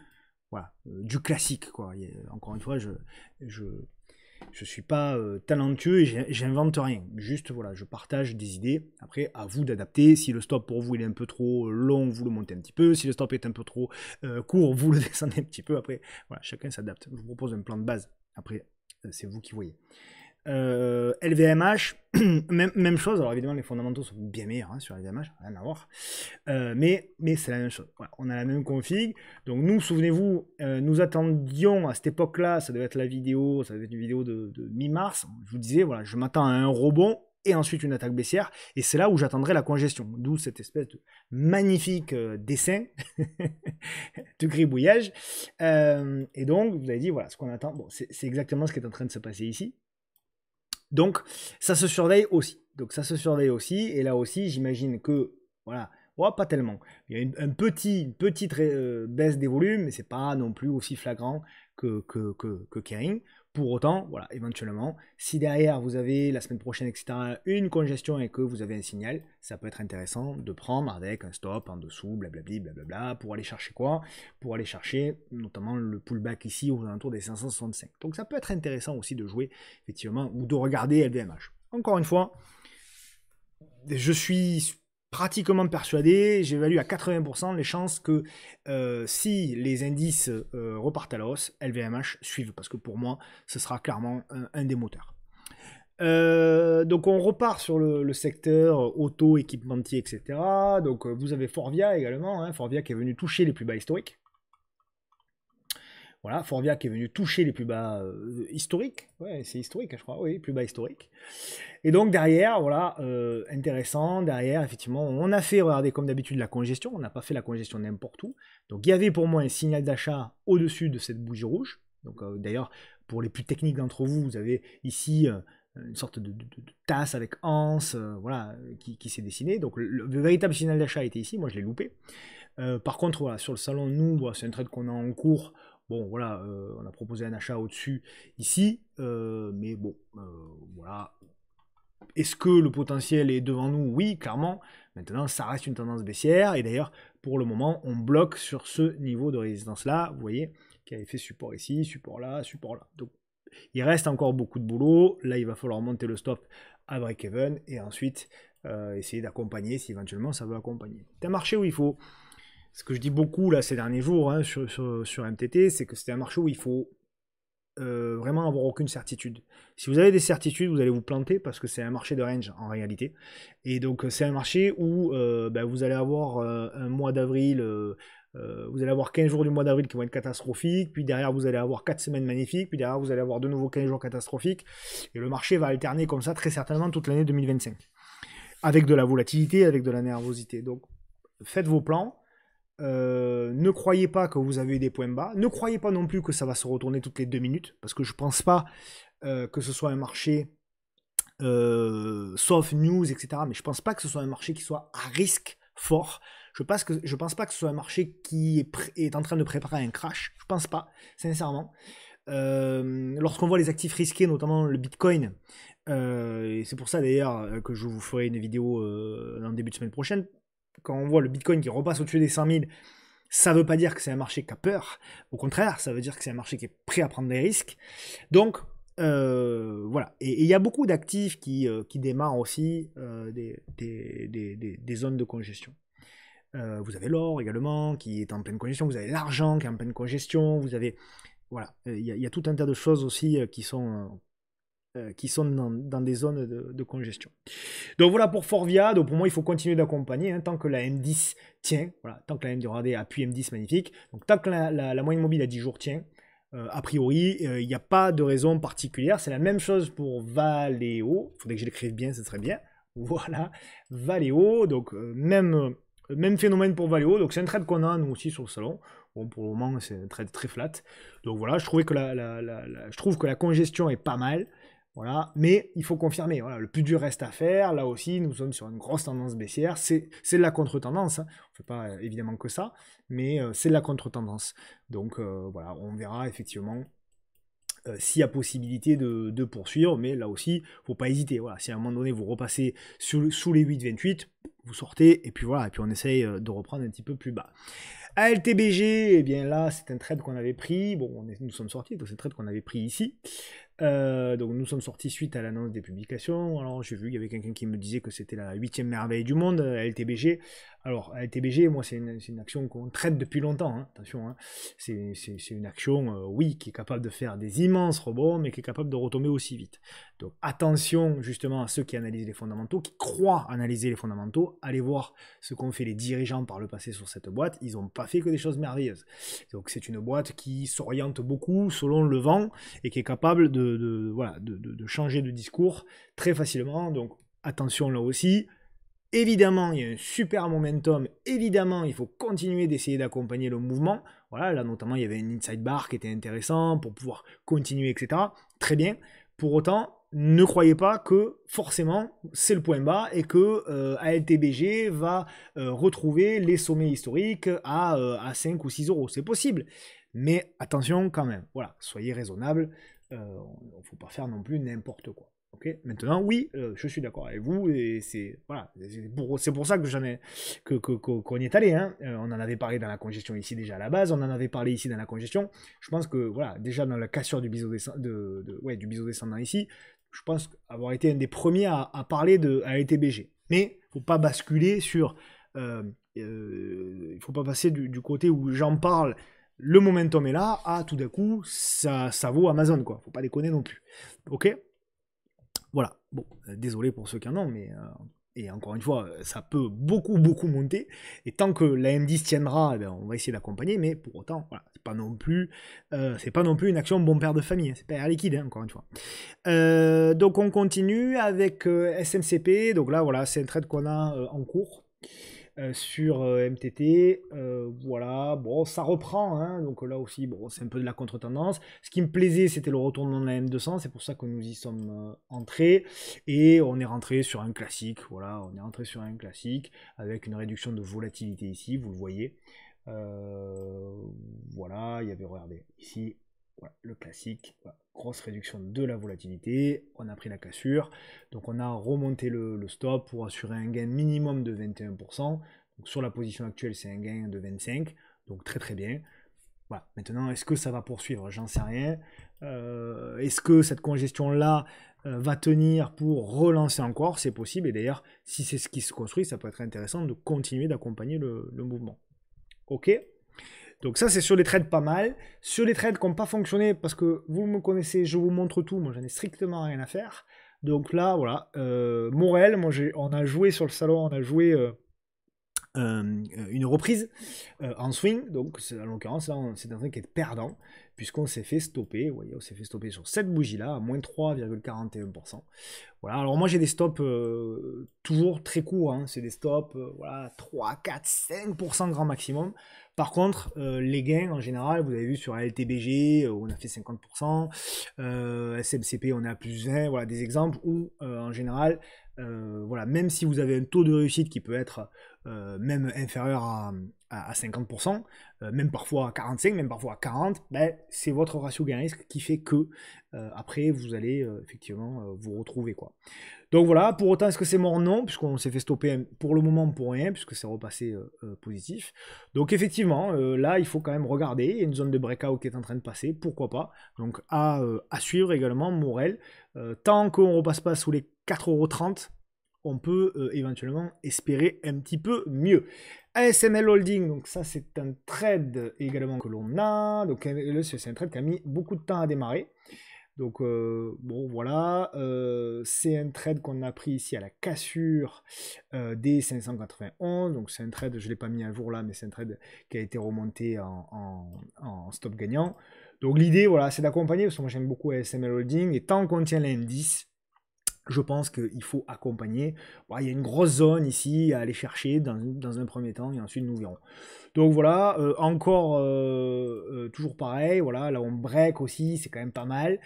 voilà, du classique quoi. Encore une fois, je suis pas talentueux et j'invente rien. Juste voilà, je partage des idées. Après, à vous d'adapter. Si le stop pour vous il est un peu trop long, vous le montez un petit peu. Si le stop est un peu trop court, vous le descendez un petit peu. Après, voilà, chacun s'adapte. Je vous propose un plan de base. Après, c'est vous qui voyez. LVMH, même chose. Alors évidemment, les fondamentaux sont bien meilleurs hein, sur LVMH, rien à voir. Mais c'est la même chose. Voilà, on a la même config. Donc nous, souvenez-vous, nous attendions à cette époque-là, ça devait être la vidéo, ça devait être une vidéo de mi-mars. Je vous disais, voilà, je m'attends à un rebond et ensuite une attaque baissière. Et c'est là où j'attendrai la congestion. D'où cette espèce de magnifique dessin de gribouillage. Et donc, vous avez dit, voilà, ce qu'on attend. Bon, c'est exactement ce qui est en train de se passer ici. Donc, ça se surveille aussi. Et là aussi, j'imagine que, voilà, oh, pas tellement. Il y a une petite baisse des volumes, mais c'est pas non plus aussi flagrant que Kering. Pour autant, voilà, éventuellement, si derrière vous avez la semaine prochaine, etc., une congestion et que vous avez un signal, ça peut être intéressant de prendre avec un stop en dessous, blablabli, blablabla, pour aller chercher quoi? Pour aller chercher notamment le pullback ici aux alentours des 565. Donc ça peut être intéressant aussi de jouer, effectivement, ou de regarder LVMH. Encore une fois, je suis pratiquement persuadé, j'évalue à 80% les chances que si les indices repartent à la hausse, LVMH suivent, parce que pour moi, ce sera clairement un des moteurs. Donc on repart sur le secteur auto, équipementier, etc. Donc vous avez Forvia également, hein, Forvia qui est venu toucher les plus bas historiques. Voilà, Forvia qui est venu toucher les plus bas historiques. Ouais, c'est historique, je crois. Oui, plus bas historiques. Et donc derrière, voilà, intéressant. Derrière, effectivement, on a fait, regardez, comme d'habitude, la congestion. On n'a pas fait la congestion n'importe où. Donc il y avait pour moi un signal d'achat au-dessus de cette bougie rouge. Donc d'ailleurs, pour les plus techniques d'entre vous, vous avez ici une sorte de tasse avec anse, voilà, qui s'est dessinée. Donc le véritable signal d'achat était ici. Moi, je l'ai loupé. Par contre, voilà, sur le salon, nous, voilà, c'est un trade qu'on a en cours. Bon, voilà, on a proposé un achat au-dessus ici, mais bon, voilà. Est-ce que le potentiel est devant nous? Oui, clairement. Maintenant, ça reste une tendance baissière, et d'ailleurs, pour le moment, on bloque sur ce niveau de résistance-là, vous voyez, qui avait fait support ici, support là, support là. Donc, il reste encore beaucoup de boulot. Là, il va falloir monter le stop à break-even, et ensuite, essayer d'accompagner, si éventuellement ça veut accompagner. C'est un marché où il faut... Ce que je dis beaucoup là ces derniers jours hein, sur MTT, c'est que c'est un marché où il faut vraiment avoir aucune certitude. Si vous avez des certitudes, vous allez vous planter parce que c'est un marché de range en réalité. Et donc c'est un marché où vous allez avoir un mois d'avril, vous allez avoir 15 jours du mois d'avril qui vont être catastrophiques, puis derrière vous allez avoir 4 semaines magnifiques, puis derrière vous allez avoir de nouveau 15 jours catastrophiques. Et le marché va alterner comme ça très certainement toute l'année 2025. Avec de la volatilité, avec de la nervosité. Donc faites vos plans. Ne croyez pas que vous avez des points bas. Ne croyez pas non plus que ça va se retourner toutes les 2 minutes, parce que je pense pas que ce soit un marché soft news, etc. Mais je pense pas que ce soit un marché qui soit à risque fort. Je pense pas que ce soit un marché qui est en train de préparer un crash. Je pense pas, sincèrement. Lorsqu'on voit les actifs risqués, notamment le Bitcoin, et c'est pour ça d'ailleurs que je vous ferai une vidéo dans le début de semaine prochaine. Quand on voit le Bitcoin qui repasse au-dessus des 100 000, ça ne veut pas dire que c'est un marché qui a peur. Au contraire, ça veut dire que c'est un marché qui est prêt à prendre des risques. Donc, voilà. Et il y a beaucoup d'actifs qui démarrent aussi des zones de congestion. Vous avez l'or également qui est en pleine congestion. Vous avez l'argent qui est en pleine congestion. Vous avez... Voilà. Il y a tout un tas de choses aussi qui sont dans des zones de congestion. Donc voilà pour Forvia. Donc pour moi, il faut continuer d'accompagner hein, tant que la M10 tient. Voilà, tant que la M10, regardez, appuie M10 magnifique. Donc tant que la moyenne mobile à 10 jours tient, a priori, il n'y a pas de raison particulière. C'est la même chose pour Valeo. Il faudrait que je l'écrive bien, ce serait bien. Voilà, Valeo. Donc même phénomène pour Valeo. Donc c'est un trade qu'on a nous aussi sur le salon. Bon, pour le moment, c'est un trade très flat. Donc voilà, je trouve que la congestion est pas mal. Voilà, mais il faut confirmer. Voilà, le plus dur reste à faire. Là aussi, nous sommes sur une grosse tendance baissière. C'est de la contre-tendance. Hein. On ne fait pas évidemment que ça, mais c'est de la contre-tendance. Donc voilà, on verra effectivement s'il y a possibilité de poursuivre. Mais là aussi, il ne faut pas hésiter. Voilà, si à un moment donné vous repassez sous les 8,28, vous sortez et puis voilà, et puis on essaye de reprendre un petit peu plus bas. ALTBG, eh bien là, c'est un trade qu'on avait pris. Bon, nous sommes sortis, donc c'est un trade qu'on avait pris ici. Donc nous sommes sortis suite à l'annonce des publications. Alors j'ai vu qu'il y avait quelqu'un qui me disait que c'était la 8e merveille du monde, LTBG. Alors LTBG, moi c'est une action qu'on traite depuis longtemps, hein. Attention, hein. C'est une action, oui, qui est capable de faire des immenses rebonds, mais qui est capable de retomber aussi vite. Donc attention justement à ceux qui analysent les fondamentaux, qui croient analyser les fondamentaux. Allez voir ce qu'ont fait les dirigeants par le passé sur cette boîte. Ils n'ont pas fait que des choses merveilleuses. Donc c'est une boîte qui s'oriente beaucoup selon le vent et qui est capable de changer de discours très facilement. Donc attention là aussi. Évidemment, il y a un super momentum. Évidemment, il faut continuer d'essayer d'accompagner le mouvement. Voilà, là notamment, il y avait un inside bar qui était intéressant pour pouvoir continuer, etc. Très bien. Pour autant, ne croyez pas que forcément c'est le point bas et que ALTBG va retrouver les sommets historiques à 5 ou 6 euros. C'est possible. Mais attention quand même. Voilà, soyez raisonnable. il ne faut pas faire non plus n'importe quoi. Okay. Maintenant, oui, je suis d'accord avec vous, et c'est voilà, c'est pour ça que qu'on y est allé. Hein. On en avait parlé dans la congestion ici déjà à la base, on en avait parlé ici dans la congestion. Je pense que voilà, déjà dans la cassure du biseau descendant ici, je pense avoir été un des premiers à parler de LTBG. Mais il ne faut pas basculer sur, il faut pas passer du côté où j'en parle. Le momentum est là, tout d'un coup, ça vaut Amazon, quoi. Faut pas déconner non plus. Ok. Voilà, bon, désolé pour ceux qui en ont, mais et encore une fois, ça peut beaucoup monter, et tant que la M10 tiendra, eh bien, on va essayer d'accompagner, mais pour autant, voilà, c'est pas non plus une action bon père de famille, hein, c'est pas Air Liquide, hein, encore une fois. Donc on continue avec SMCP, donc là voilà, c'est un trade qu'on a en cours. Sur MTT, voilà, bon, ça reprend, hein, donc là aussi, bon, c'est un peu de la contre-tendance. Ce qui me plaisait, c'était le retournement de la M200, c'est pour ça que nous y sommes entrés, et on est rentré sur un classique, voilà, on est rentré sur un classique, avec une réduction de volatilité ici, vous le voyez, voilà, il y avait, regardez, ici, voilà, le classique, voilà, grosse réduction de la volatilité, on a pris la cassure, donc on a remonté le stop pour assurer un gain minimum de 21%, donc sur la position actuelle c'est un gain de 25%, donc très bien. Voilà. Maintenant, est-ce que ça va poursuivre? J'en sais rien. Est-ce que cette congestion-là va tenir pour relancer encore? C'est possible, et d'ailleurs, si c'est ce qui se construit, ça peut être intéressant de continuer d'accompagner le mouvement. Ok? Donc ça, c'est sur les trades pas mal. Sur les trades qui n'ont pas fonctionné, parce que vous me connaissez, je vous montre tout, moi j'en ai strictement rien à faire. Donc là, voilà, Morel, on a joué sur le salon, on a joué une reprise en swing, donc en l'occurrence là c'est un truc qui est perdant, puisqu'on s'est fait stopper, vous voyez, on s'est fait stopper sur cette bougie là à moins 3,41%. Voilà, alors moi j'ai des stops toujours très courts, hein. C'est des stops voilà, 3, 4, 5% grand maximum. Par contre, les gains en général, vous avez vu sur LTBG, on a fait 50%, SMCP on est à plus 20, voilà des exemples où en général, voilà, même si vous avez un taux de réussite qui peut être même inférieur à 50%, même parfois à 45%, même parfois à 40%, ben, c'est votre ratio gain-risque qui fait que après vous allez effectivement vous retrouver, quoi. Donc voilà, pour autant est-ce que c'est mort? Non, puisqu'on s'est fait stopper pour le moment pour rien, puisque c'est repassé positif. Donc effectivement, là il faut quand même regarder, il y a une zone de breakout qui est en train de passer, pourquoi pas. Donc à suivre également Morel, tant qu'on ne repasse pas sous les 4,30 €, on peut éventuellement espérer un petit peu mieux. ASML Holding, donc ça c'est un trade également que l'on a, donc c'est un trade qui a mis beaucoup de temps à démarrer. Donc bon voilà, c'est un trade qu'on a pris ici à la cassure des 591, donc c'est un trade, je ne l'ai pas mis à jour là, mais c'est un trade qui a été remonté en stop gagnant. Donc l'idée, voilà, c'est d'accompagner, parce que moi j'aime beaucoup ASML Holding, et tant qu'on tient l'indice, je pense qu'il faut accompagner. Bon, il y a une grosse zone ici à aller chercher dans un premier temps, et ensuite nous verrons. Donc voilà, encore toujours pareil, voilà, là on break aussi, c'est quand même pas mal.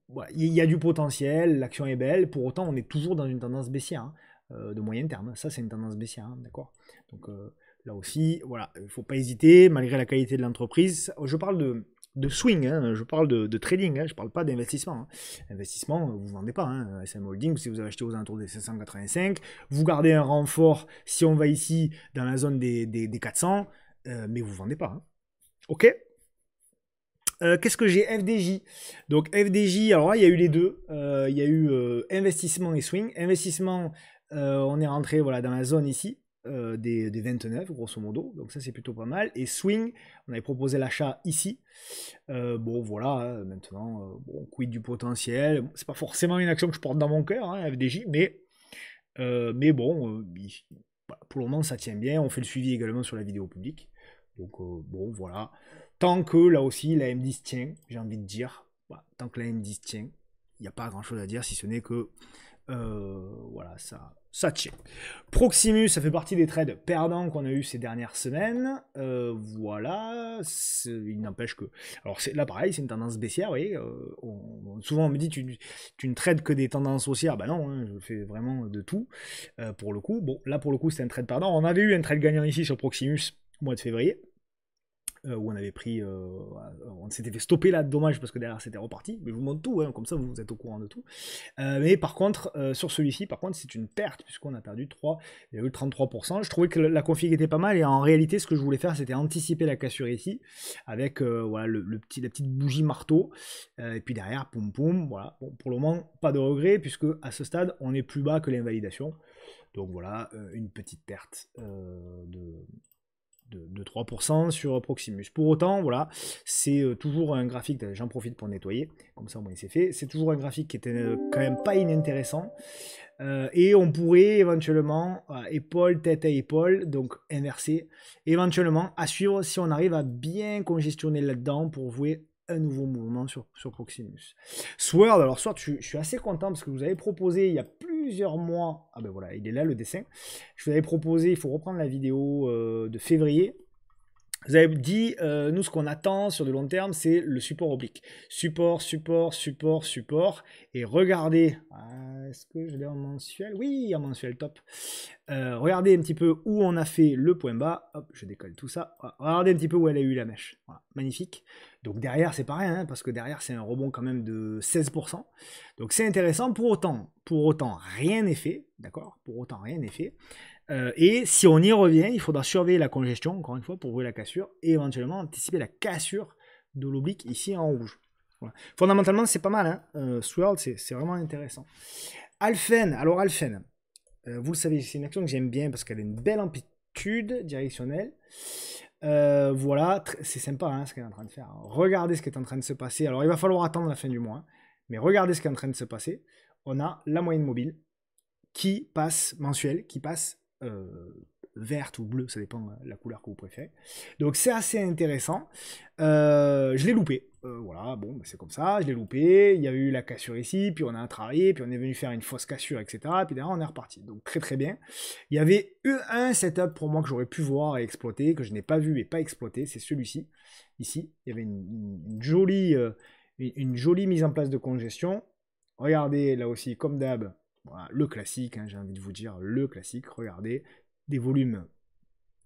Voilà, il y a du potentiel, l'action est belle, pour autant on est toujours dans une tendance baissière, hein, de moyen terme. Ça c'est une tendance baissière, hein, d'accord. Donc là aussi, voilà, il ne faut pas hésiter, malgré la qualité de l'entreprise. Je parle de swing, hein, je parle de trading, hein, je ne parle pas d'investissement. Hein. Investissement, vous ne vendez pas. Hein, SM Holding, si vous avez acheté aux alentours des 585, vous gardez un renfort si on va ici dans la zone des 400, mais vous ne vendez pas. Hein. Ok. Qu'est-ce que j'ai? FDJ. Donc FDJ, alors là, il y a eu les deux. Il y a eu investissement et swing. Investissement, on est rentré voilà, dans la zone ici. Des 29 grosso modo, donc ça c'est plutôt pas mal. Et swing, on avait proposé l'achat ici. Bon voilà, hein, maintenant, bon, quid du potentiel. Bon, c'est pas forcément une action que je porte dans mon cœur, hein, FDJ, mais bon, pour le moment ça tient bien. On fait le suivi également sur la vidéo publique. Donc bon voilà. Tant que là aussi la M10 tient, j'ai envie de dire, voilà, tant que la M10 tient, il n'y a pas grand chose à dire si ce n'est que voilà, ça tient. Proximus, ça fait partie des trades perdants qu'on a eu ces dernières semaines. Voilà, il n'empêche que... Alors là, pareil, c'est une tendance baissière, vous voyez. Souvent, on me dit, tu ne trades que des tendances haussières. Ben non, hein, je fais vraiment de tout, pour le coup. Bon, là, pour le coup, c'est un trade perdant. On avait eu un trade gagnant ici sur Proximus au mois de février. où on avait pris, on s'était fait stopper là, dommage parce que derrière c'était reparti, mais je vous montre tout, hein, comme ça vous êtes au courant de tout. Mais par contre, sur celui-ci, par contre, c'est une perte, puisqu'on a perdu 3,33%. Je trouvais que la config était pas mal, et en réalité, ce que je voulais faire, c'était anticiper la cassure ici, avec voilà, la petite bougie marteau, et puis derrière, poum poum, voilà. Bon, pour le moment, pas de regret, puisque à ce stade, on est plus bas que l'invalidation. Donc voilà, une petite perte de 3% sur Proximus. Pour autant, voilà, c'est toujours un graphique, j'en profite pour nettoyer, comme ça au moins c'est fait, c'est toujours un graphique qui était quand même pas inintéressant, et on pourrait éventuellement, épaule, tête à épaule, donc inversé, éventuellement à suivre si on arrive à bien congestionner là-dedans pour jouer un nouveau mouvement sur Proximus. Sword, alors Sword, je suis assez content parce que vous avez proposé il y a plusieurs mois, ah ben voilà, il est là le dessin, je vous avais proposé, il faut reprendre la vidéo de février, vous avez dit, nous ce qu'on attend sur du long terme, c'est le support oblique. Support, support, support, support. Et regardez, est-ce que je l'ai en mensuel? Oui, en mensuel, top. Regardez un petit peu où on a fait le point bas. Hop, je décolle tout ça. Voilà. Regardez un petit peu où elle a eu la mèche. Voilà, magnifique. Donc derrière, c'est pareil, hein, parce que derrière, c'est un rebond quand même de 16%. Donc c'est intéressant. Pour autant, rien n'est fait. D'accord? Pour autant, rien n'est fait. Et si on y revient, il faudra surveiller la congestion, encore une fois, pour ouvrir la cassure, et éventuellement anticiper la cassure de l'oblique ici en rouge. Voilà. Fondamentalement, c'est pas mal, hein. Swirl, c'est vraiment intéressant. Alphen, alors Alphen, vous le savez, c'est une action que j'aime bien parce qu'elle a une belle amplitude directionnelle. Voilà, c'est sympa hein, ce qu'elle est en train de faire. Regardez ce qui est en train de se passer. Alors, il va falloir attendre la fin du mois, hein, mais regardez ce qui est en train de se passer. On a la moyenne mobile qui passe, mensuelle, qui passe verte ou bleue, ça dépend la couleur que vous préférez. Donc c'est assez intéressant. Je l'ai loupé. Voilà, bon, c'est comme ça, je l'ai loupé. Il y a eu la cassure ici, puis on a travaillé, puis on est venu faire une fausse cassure, etc. Puis derrière, on est reparti. Donc très très bien. Il y avait eu un setup pour moi que j'aurais pu voir et exploiter, que je n'ai pas vu et pas exploité, c'est celui-ci. Ici, il y avait une jolie mise en place de congestion. Regardez, là aussi, comme d'hab, voilà, le classique, hein, j'ai envie de vous dire, le classique, regardez, des volumes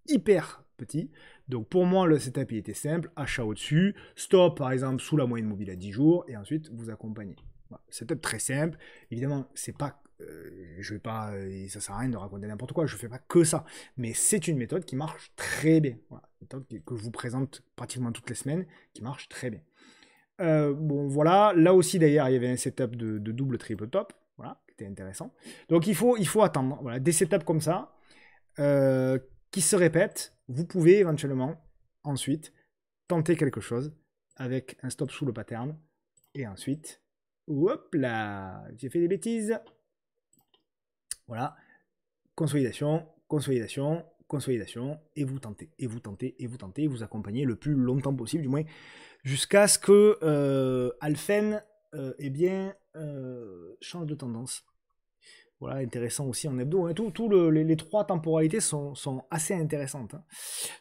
hyper petits. Donc pour moi, le setup il était simple, achat au-dessus, stop par exemple sous la moyenne mobile à 10 jours, et ensuite vous accompagnez. Voilà, setup très simple, évidemment, c'est pas, je vais pas, ça sert à rien de raconter n'importe quoi, je fais pas que ça, mais c'est une méthode qui marche très bien. Voilà, une méthode que je vous présente pratiquement toutes les semaines, qui marche très bien. Bon voilà, là aussi d'ailleurs il y avait un setup de double triple top, voilà, qui était intéressant. Donc il faut attendre, voilà, des setups comme ça, qui se répètent, vous pouvez éventuellement ensuite tenter quelque chose avec un stop sous le pattern, et ensuite, hop là, j'ai fait des bêtises, voilà, consolidation, consolidation, consolidation, et vous tentez, et vous tentez, et vous tentez, et vous accompagnez le plus longtemps possible, du moins jusqu'à ce que Alphen eh bien, change de tendance. Voilà, intéressant aussi en hebdo. Hein. Les trois temporalités sont assez intéressantes. Hein.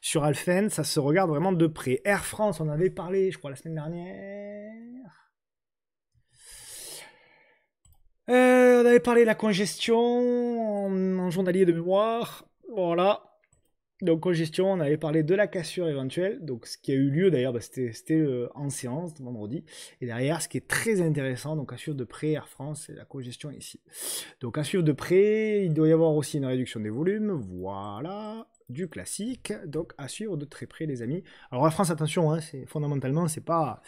Sur Alphen, ça se regarde vraiment de près. Air France, on avait parlé, je crois, la semaine dernière. On avait parlé de la congestion en journalier de mémoire. Voilà. Donc congestion, on avait parlé de la cassure éventuelle, donc ce qui a eu lieu d'ailleurs, bah, c'était en séance vendredi. Et derrière, ce qui est très intéressant, donc à suivre de près Air France, c'est la congestion ici. Donc à suivre de près, il doit y avoir aussi une réduction des volumes, voilà, du classique. Donc à suivre de très près les amis. Alors Air France, attention, hein, fondamentalement, c'est pas...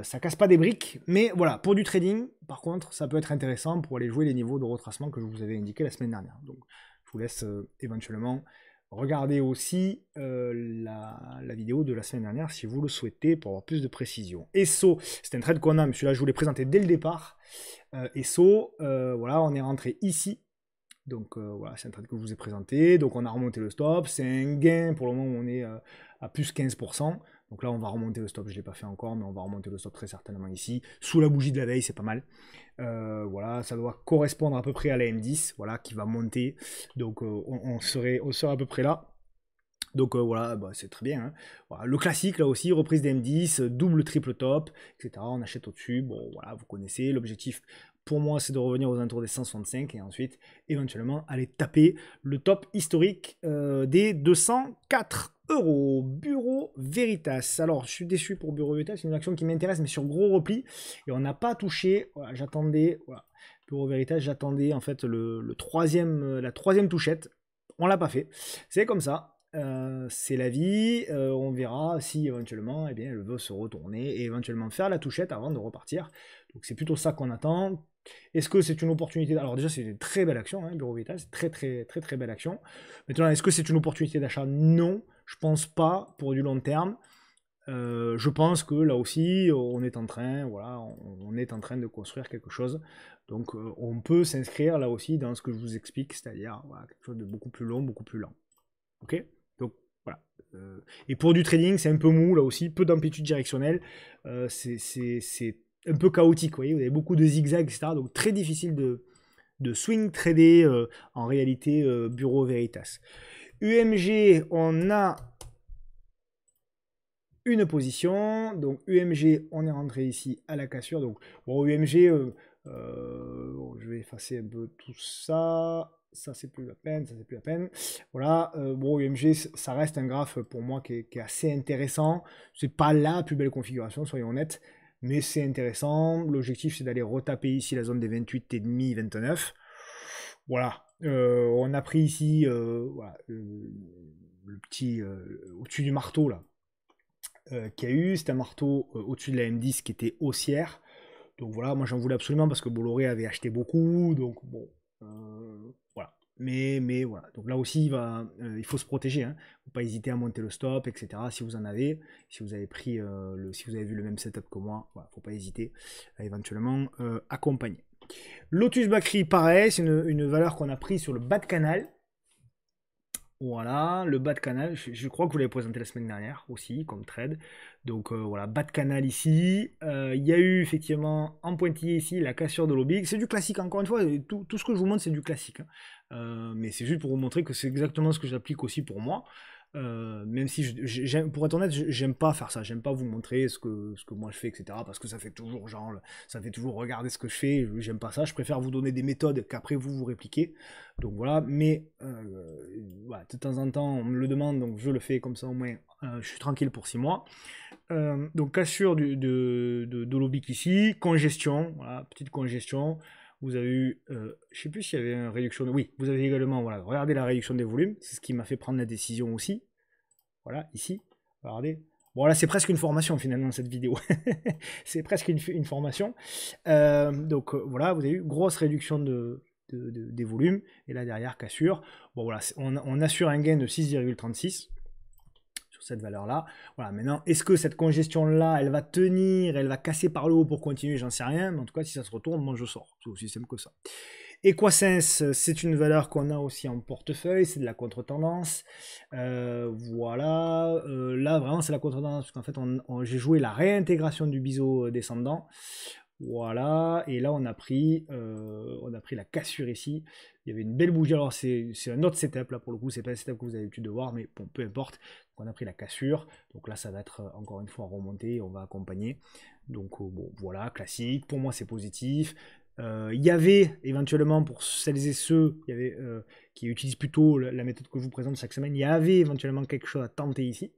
ça casse pas des briques, mais voilà, pour du trading, par contre, ça peut être intéressant pour aller jouer les niveaux de retracement que je vous avais indiqué la semaine dernière. Donc je vous laisse éventuellement... Regardez aussi la vidéo de la semaine dernière si vous le souhaitez pour avoir plus de précision. ESSO, c'est un trade qu'on a, mais celui-là je vous l'ai présenté dès le départ. ESSO, voilà, on est rentré ici. Donc voilà, c'est un trade que je vous ai présenté. Donc on a remonté le stop, c'est un gain pour le moment où on est à plus 15%. Donc là on va remonter le stop, je ne l'ai pas fait encore, mais on va remonter le stop très certainement ici. Sous la bougie de la veille, c'est pas mal. Voilà, ça doit correspondre à peu près à la M10, voilà, qui va monter. Donc on serait à peu près là. Donc voilà, bah, c'est très bien. Hein. Voilà, le classique, là aussi, reprise d'M10, double, triple top, etc. On achète au-dessus. Bon, voilà, vous connaissez. L'objectif, pour moi, c'est de revenir aux alentours des 165 et ensuite, éventuellement, aller taper le top historique des 204. euros. Bureau Veritas. Alors, je suis déçu pour Bureau Veritas. C'est une action qui m'intéresse, mais sur gros repli. Et on n'a pas touché. Voilà, j'attendais. Voilà. Bureau Veritas, j'attendais en fait la troisième touchette. On l'a pas fait. C'est comme ça. C'est la vie. On verra si éventuellement, eh bien, elle veut se retourner et éventuellement faire la touchette avant de repartir. Donc, c'est plutôt ça qu'on attend. Est-ce que c'est une opportunité? Alors déjà, c'est une très belle action, hein, Bureau Veritas, très belle action. Maintenant, est-ce que c'est une opportunité d'achat? Non, je pense pas pour du long terme. Je pense que là aussi, on est en train, voilà, on est en train de construire quelque chose. Donc, on peut s'inscrire là aussi dans ce que je vous explique, c'est-à-dire voilà, quelque chose de beaucoup plus long, beaucoup plus lent. Ok? Donc voilà. Et pour du trading, c'est un peu mou là aussi, peu d'amplitude directionnelle. C'est un peu chaotique, vous voyez, vous avez beaucoup de zigzags, etc. Donc très difficile de swing trader en réalité Bureau Veritas. UMG, on a une position. Donc UMG, on est rentré ici à la cassure. Donc bon, UMG, bon, je vais effacer un peu tout ça. Ça, c'est plus la peine, ça, c'est plus la peine. Voilà, bon, UMG, ça reste un graphe pour moi qui est assez intéressant. C'est pas la plus belle configuration, soyons honnêtes, mais c'est intéressant. L'objectif, c'est d'aller retaper ici la zone des 28,5, 29. Voilà, on a pris ici voilà, le petit au-dessus du marteau là qu'il y a eu. C'était un marteau au-dessus de la M10 qui était haussière. Donc voilà, moi j'en voulais absolument parce que Bolloré avait acheté beaucoup. Donc bon, voilà. Mais voilà. Donc là aussi, il faut se protéger. Hein. Faut pas hésiter à monter le stop, etc. Si vous en avez, si vous avez pris si vous avez vu le même setup que moi, voilà, faut pas hésiter à éventuellement accompagner. Lotus Bakri, pareil, c'est une valeur qu'on a prise sur le bas de canal. Voilà, le bas de canal, je crois que vous l'avez présenté la semaine dernière aussi, comme trade. Donc voilà, bas de canal ici. Il y a eu effectivement en pointillé ici la cassure de l'OBIG. C'est du classique, encore une fois, tout ce que je vous montre, c'est du classique. Hein. Mais c'est juste pour vous montrer que c'est exactement ce que j'applique aussi pour moi. Même si, pour être honnête, j'aime pas faire ça. J'aime pas vous montrer ce que moi je fais, etc. Parce que ça fait toujours genre, ça fait toujours regarder ce que je fais. J'aime pas ça. Je préfère vous donner des méthodes qu'après vous répliquez. Donc voilà. Mais voilà, de temps en temps, on me le demande, donc je le fais comme ça au moins. Je suis tranquille pour 6 mois. Donc cassure de l'oblique ici, congestion, voilà, petite congestion. Vous avez eu, je sais plus s'il y avait une réduction. Oui, vous avez également, voilà, regardez la réduction des volumes, c'est ce qui m'a fait prendre la décision aussi. Voilà, ici, regardez. Bon, là, c'est presque une formation finalement cette vidéo. C'est presque une formation. Donc voilà, vous avez eu grosse réduction des volumes. Et là derrière, cassure. Bon voilà, on assure un gain de 6,36 sur cette valeur-là. Voilà, maintenant, est-ce que cette congestion-là, elle va tenir, elle va casser par le haut pour continuer? J'en sais rien. Mais en tout cas, si ça se retourne, moi je sors. C'est aussi simple que ça. Equasense, c'est une valeur qu'on a aussi en portefeuille, c'est de la contre-tendance. Voilà, là vraiment c'est la contre-tendance, parce qu'en fait j'ai joué la réintégration du biseau descendant. Voilà, et là on a pris la cassure ici. Il y avait une belle bougie, alors c'est un autre setup là pour le coup, c'est pas un setup que vous avez l'habitude de voir, mais bon, peu importe. Donc, on a pris la cassure, donc là ça va être encore une fois remonté, on va accompagner. Donc bon, voilà, classique, pour moi c'est positif. Il y avait éventuellement pour celles et ceux qui utilisent plutôt la méthode que je vous présente chaque semaine, il y avait éventuellement quelque chose à tenter ici.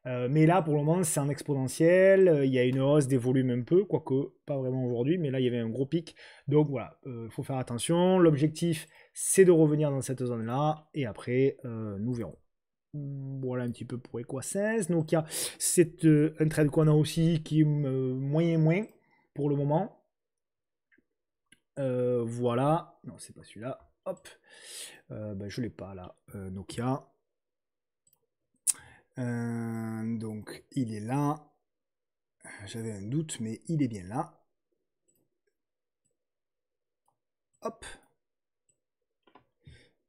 Mais là pour le moment c'est en exponentiel, il y a une hausse des volumes un peu, quoique pas vraiment aujourd'hui, mais là il y avait un gros pic. Donc voilà, il faut faire attention. L'objectif c'est de revenir dans cette zone là et après nous verrons. Voilà un petit peu pour Equasense. Donc c'est un trade qu'on a aussi qui est moyen pour le moment. Voilà, non c'est pas celui-là, hop, je l'ai pas là, Nokia, donc il est là, j'avais un doute mais il est bien là, hop,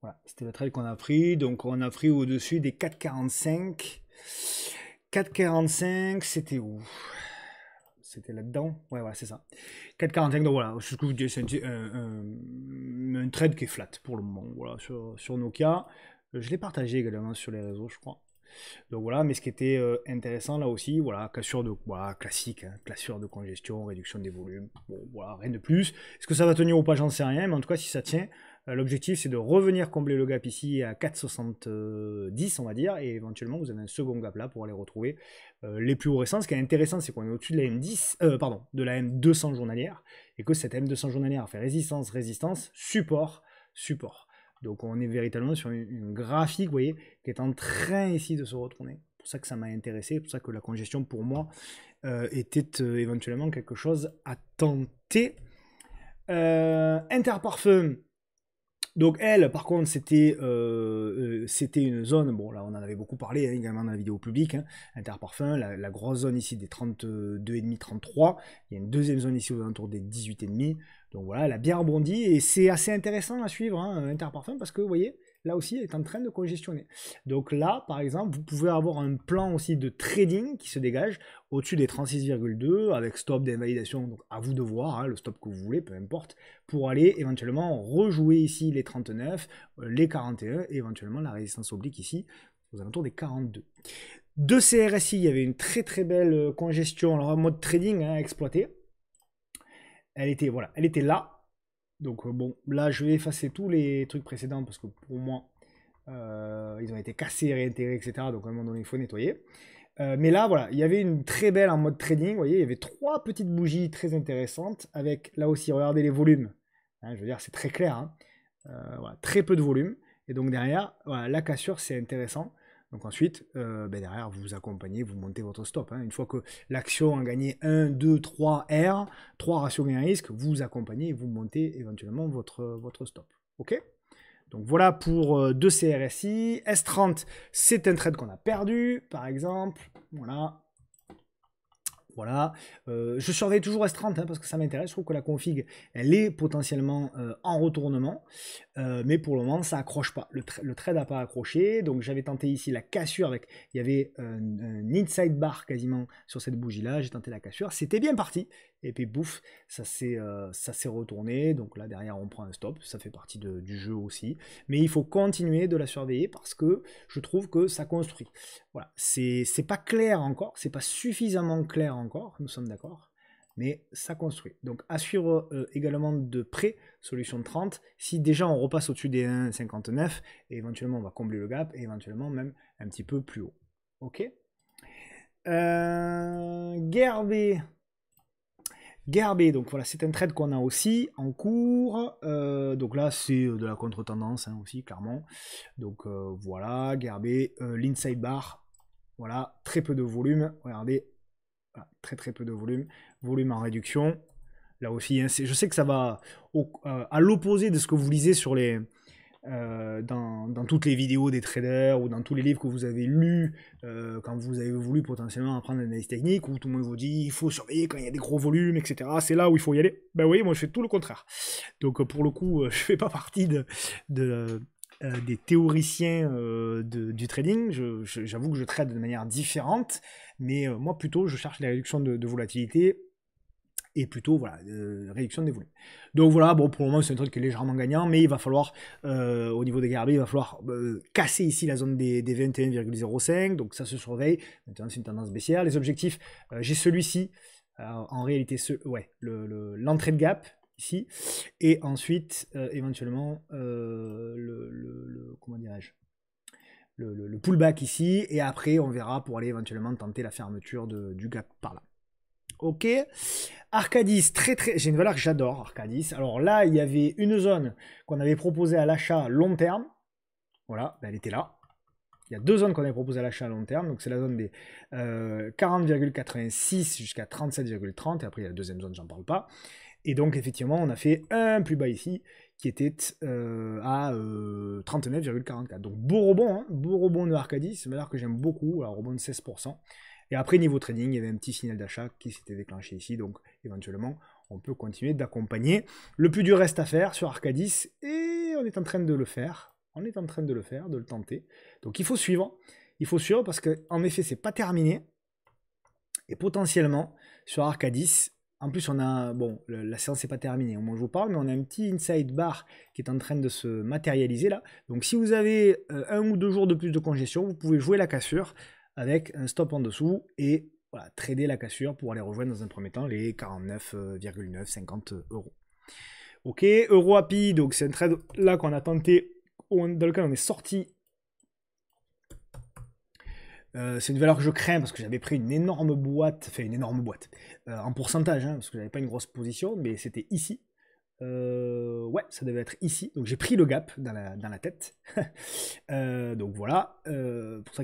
voilà, c'était le trade qu'on a pris, donc on a pris au-dessus des 4,45, 4,45 c'était où? C'était là-dedans. Ouais, c'est ça. 4,45, donc voilà, c'est ce que vous dites, c'est un trade qui est flat pour le moment. Voilà, sur Nokia. Je l'ai partagé également sur les réseaux, je crois. Donc voilà, mais ce qui était intéressant là aussi, voilà, cassure de classique, hein, cassure de congestion, réduction des volumes. Bon, voilà, rien de plus. Est-ce que ça va tenir ou pas, j'en sais rien, mais en tout cas, si ça tient, L'objectif, c'est de revenir combler le gap ici à 4,70, on va dire, et éventuellement, vous avez un second gap là pour aller retrouver les plus hauts récents. Ce qui est intéressant, c'est qu'on est au-dessus de la M10, pardon, de la M200 journalière, et que cette M200 journalière fait résistance, résistance, support, support. Donc, on est véritablement sur une graphique, vous voyez, qui est en train ici de se retourner. C'est pour ça que ça m'a intéressé, c'est pour ça que la congestion, pour moi, était éventuellement quelque chose à tenter. Interparfum. Donc elle, par contre, c'était une zone, bon là on en avait beaucoup parlé hein, également dans la vidéo publique, hein, Interparfum, la grosse zone ici des 32,5, 33, il y a une deuxième zone ici aux alentours des 18,5, donc voilà, elle a bien rebondi, et c'est assez intéressant à suivre, hein, Interparfum, parce que vous voyez, là aussi elle est en train de congestionner. Donc là, par exemple, vous pouvez avoir un plan aussi de trading qui se dégage au-dessus des 36,2 avec stop d'invalidation, donc à vous de voir, hein, le stop que vous voulez, peu importe, pour aller éventuellement rejouer ici les 39, les 41 et éventuellement la résistance oblique ici aux alentours des 42. De CRSI, il y avait une très très belle congestion, alors en mode trading hein, exploité. Elle était, voilà, elle était là. Donc bon, là je vais effacer tous les trucs précédents parce que pour moi, ils ont été cassés, réintégrés, etc. Donc à un moment donné, il faut nettoyer. Mais là, voilà, il y avait une très belle en mode trading. Vous voyez, il y avait 3 petites bougies très intéressantes avec, là aussi, regardez les volumes. Hein, je veux dire, c'est très clair. Hein. Voilà, très peu de volume. Et donc derrière, voilà, la cassure, c'est intéressant. Donc ensuite, derrière, vous vous accompagnez, vous montez votre stop. Hein. Une fois que l'action a gagné 1, 2, 3 R, 3 ratios gain-risque, vous vous accompagnez et vous montez éventuellement votre stop. OK ? Donc voilà pour 2 CRSI. S30, c'est un trade qu'on a perdu, par exemple. Voilà. Voilà. Je surveille toujours S30 hein, parce que ça m'intéresse. Je trouve que la config, elle est potentiellement en retournement. Mais pour le moment, ça accroche pas. Le trade n'a pas accroché. Donc j'avais tenté ici la cassure avec. Il y avait un inside bar quasiment sur cette bougie-là. J'ai tenté la cassure. C'était bien parti. Et puis bouf, ça s'est retourné. Donc là, derrière, on prend un stop. Ça fait partie du jeu aussi. Mais il faut continuer de la surveiller parce que je trouve que ça construit. Voilà. C'est pas clair encore. C'est pas suffisamment clair encore. Nous sommes d'accord. Mais ça construit. Donc à suivre également de près, solution 30. Si déjà on repasse au-dessus des 1,59, et éventuellement on va combler le gap, et éventuellement même un petit peu plus haut. Ok. Gerbet, donc voilà, c'est un trade qu'on a aussi en cours. Donc là, c'est de la contre-tendance hein, aussi, clairement. Donc voilà, Gerbet, l'inside bar, voilà, très peu de volume. Regardez, voilà, très peu de volume. Volume en réduction. Là aussi, hein, je sais que ça va à l'opposé de ce que vous lisez sur les, dans toutes les vidéos des traders ou dans tous les livres que vous avez lus quand vous avez voulu potentiellement apprendre l'analyse technique, où tout le monde vous dit il faut surveiller quand il y a des gros volumes, etc. C'est là où il faut y aller. Ben oui, moi je fais tout le contraire. Donc pour le coup, je fais pas partie des théoriciens du trading. J'avoue que je trade de manière différente, mais moi plutôt je cherche la réduction de volatilité et plutôt voilà, réduction des volumes. Donc voilà, bon pour le moment c'est un truc qui est légèrement gagnant, mais il va falloir, au niveau des Gerbet, il va falloir casser ici la zone des 21,05, donc ça se surveille. Maintenant c'est une tendance baissière. Les objectifs, j'ai celui-ci, en réalité l'entrée de gap, ici, et ensuite éventuellement comment dirais-je, le pullback ici, et après on verra pour aller éventuellement tenter la fermeture du gap par là. Ok, Arcadis, j'ai une valeur que j'adore, Arcadis. Alors là, il y avait une zone qu'on avait proposée à l'achat long terme. Voilà, elle était là. Il y a 2 zones qu'on avait proposées à l'achat à long terme. Donc c'est la zone des 40,86 jusqu'à 37,30. Et après, il y a la deuxième zone, j'en parle pas. Et donc, effectivement, on a fait un plus bas ici qui était à 39,44. Donc, beau rebond de Arcadis. C'est une valeur que j'aime beaucoup. Alors, rebond de 16%. Et après, niveau trading, il y avait un petit signal d'achat qui s'était déclenché ici. Donc, éventuellement, on peut continuer d'accompagner. Le plus dur reste à faire sur Arcadis. Et on est en train de le faire. On est en train de le faire, de le tenter. Donc, il faut suivre. Il faut suivre parce qu'en effet, c'est pas terminé. Et potentiellement, sur Arcadis, en plus, on a... Bon, la séance n'est pas terminée, au moins je vous parle, mais on a un petit inside bar qui est en train de se matérialiser là. Donc, si vous avez 1 ou 2 jours de plus de congestion, vous pouvez jouer la cassure avec un stop en dessous et voilà, trader la cassure pour aller rejoindre dans un premier temps les 49,950 €. Ok, EuroAPI, donc c'est un trade là qu'on a tenté, dans lequel on est sorti. C'est une valeur que je crains parce que j'avais pris une énorme boîte, enfin une énorme boîte, en pourcentage, hein, parce que j'avais pas une grosse position, mais c'était ici. Ouais, ça devait être ici. Donc j'ai pris le gap dans la tête. Donc voilà. Pour ça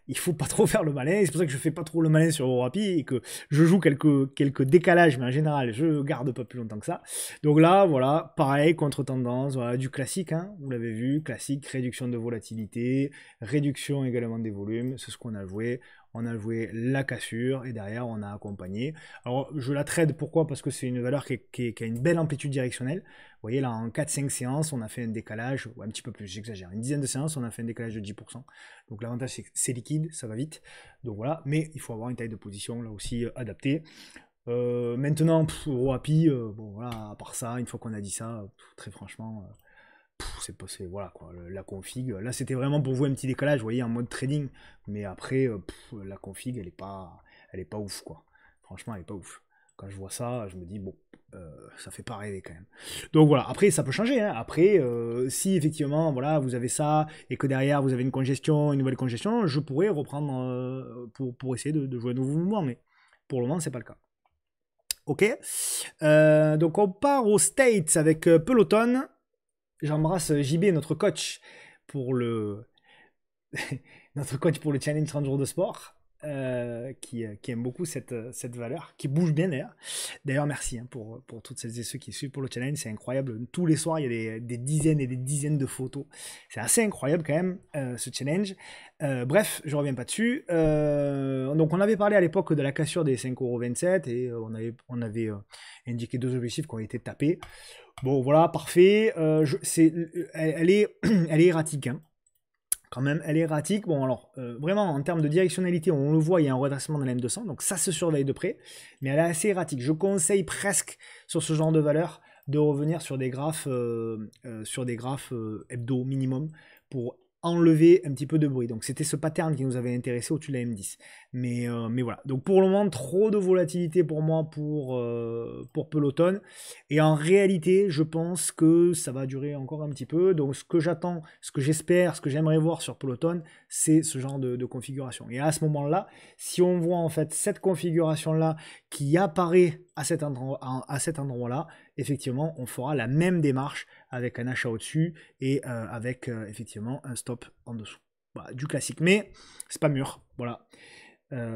il faut pas trop faire le malin. C'est pour ça que je fais pas trop le malin sur EuroAPI et que je joue quelques décalages, mais en général, je garde pas plus longtemps que ça. Donc là, voilà, pareil, contre-tendance, voilà, du classique, hein, vous l'avez vu, classique, réduction de volatilité, réduction également des volumes, c'est ce qu'on a joué. On a joué la cassure et derrière on a accompagné. Alors je la trade, pourquoi? Parce que c'est une valeur qui a une belle amplitude directionnelle. Vous voyez là en 4-5 séances on a fait un décalage, ou un petit peu plus, j'exagère, une dizaine de séances on a fait un décalage de 10%. Donc l'avantage c'est que c'est liquide, ça va vite. Donc voilà, mais il faut avoir une taille de position là aussi adaptée. Maintenant, EuroAPI, bon voilà, à part ça, une fois qu'on a dit ça, très franchement... c'est pas, voilà quoi, la config. Là, c'était vraiment pour vous un petit décalage, vous voyez, en mode trading. Mais après, la config, elle est pas ouf quoi. Franchement, elle est pas ouf. Quand je vois ça, je me dis bon, ça fait pas rêver quand même. Donc voilà. Après, ça peut changer. Hein. Après, si effectivement, voilà, vous avez ça et que derrière vous avez une congestion, une nouvelle congestion, je pourrais reprendre pour essayer de jouer un nouveau mouvement. Mais pour le moment, c'est pas le cas. Ok. Donc on part aux States avec Peloton. J'embrasse JB, notre coach pour le notre coach pour le challenge 30 jours de sport, qui aime beaucoup cette valeur, qui bouge bien d'ailleurs. D'ailleurs, merci hein, pour toutes celles et ceux qui suivent pour le challenge, c'est incroyable. Tous les soirs, il y a des dizaines et des dizaines de photos. C'est assez incroyable quand même, ce challenge. Bref, je reviens pas dessus. Donc, on avait parlé à l'époque de la cassure des 5,27€ et on avait indiqué 2 objectifs qui ont été tapés. Bon, voilà, parfait. Elle est erratique. Hein. Quand même, elle est erratique. Bon, alors, vraiment, en termes de directionnalité, on le voit, il y a un redressement de la M200, donc ça se surveille de près, mais elle est assez erratique. Je conseille presque, sur ce genre de valeur, de revenir sur des graphes, hebdo minimum, pour enlever un petit peu de bruit. Donc c'était ce pattern qui nous avait intéressé au-dessus de la M10. Mais voilà. Donc pour le moment, trop de volatilité pour moi pour Peloton. Et en réalité, je pense que ça va durer encore un petit peu. Donc ce que j'attends, ce que j'espère, ce que j'aimerais voir sur Peloton, c'est ce genre de configuration. Et à ce moment-là, si on voit en fait cette configuration-là qui apparaît à cet endroit-là, effectivement, on fera la même démarche avec un achat au-dessus et avec effectivement un stop en dessous. Voilà, du classique. Mais c'est pas mûr. Voilà.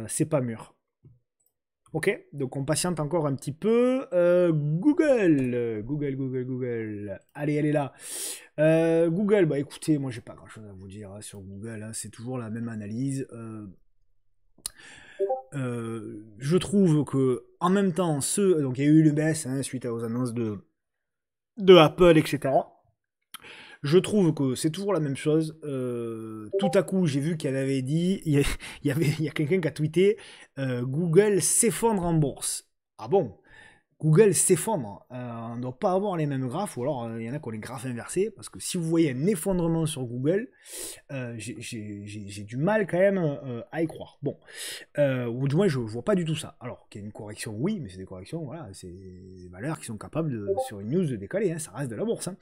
C'est pas mûr. Ok, donc on patiente encore un petit peu. Google. Allez, elle est là. Google, bah écoutez, moi j'ai pas grand chose à vous dire hein, sur Google. Hein, c'est toujours la même analyse. Je trouve que en même temps, donc il y a eu le baisse hein, suite aux annonces de Apple, etc. Je trouve que c'est toujours la même chose. Tout à coup, j'ai vu qu'il avait dit, il y a quelqu'un qui a tweeté Google s'effondre en bourse. Ah bon? Google s'effondre. On ne doit pas avoir les mêmes graphes, ou alors il y en a qui ont les graphes inversés, parce que si vous voyez un effondrement sur Google, j'ai du mal quand même à y croire. Bon, ou du moins je vois pas du tout ça. Alors qu'il y a une correction, oui, mais c'est des corrections, voilà, c'est des valeurs qui sont capables sur une news de décaler, hein, ça reste de la bourse. Hein.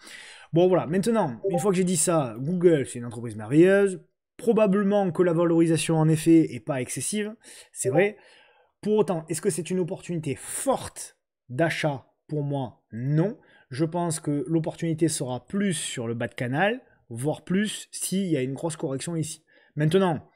Bon voilà, maintenant, une fois que j'ai dit ça, Google c'est une entreprise merveilleuse. Probablement que la valorisation en effet est pas excessive, c'est vrai. Pour autant, est-ce que c'est une opportunité forte d'achat? Pour moi, non. Je pense que l'opportunité sera plus sur le bas de canal, voire plus s'il y a une grosse correction ici. Maintenant,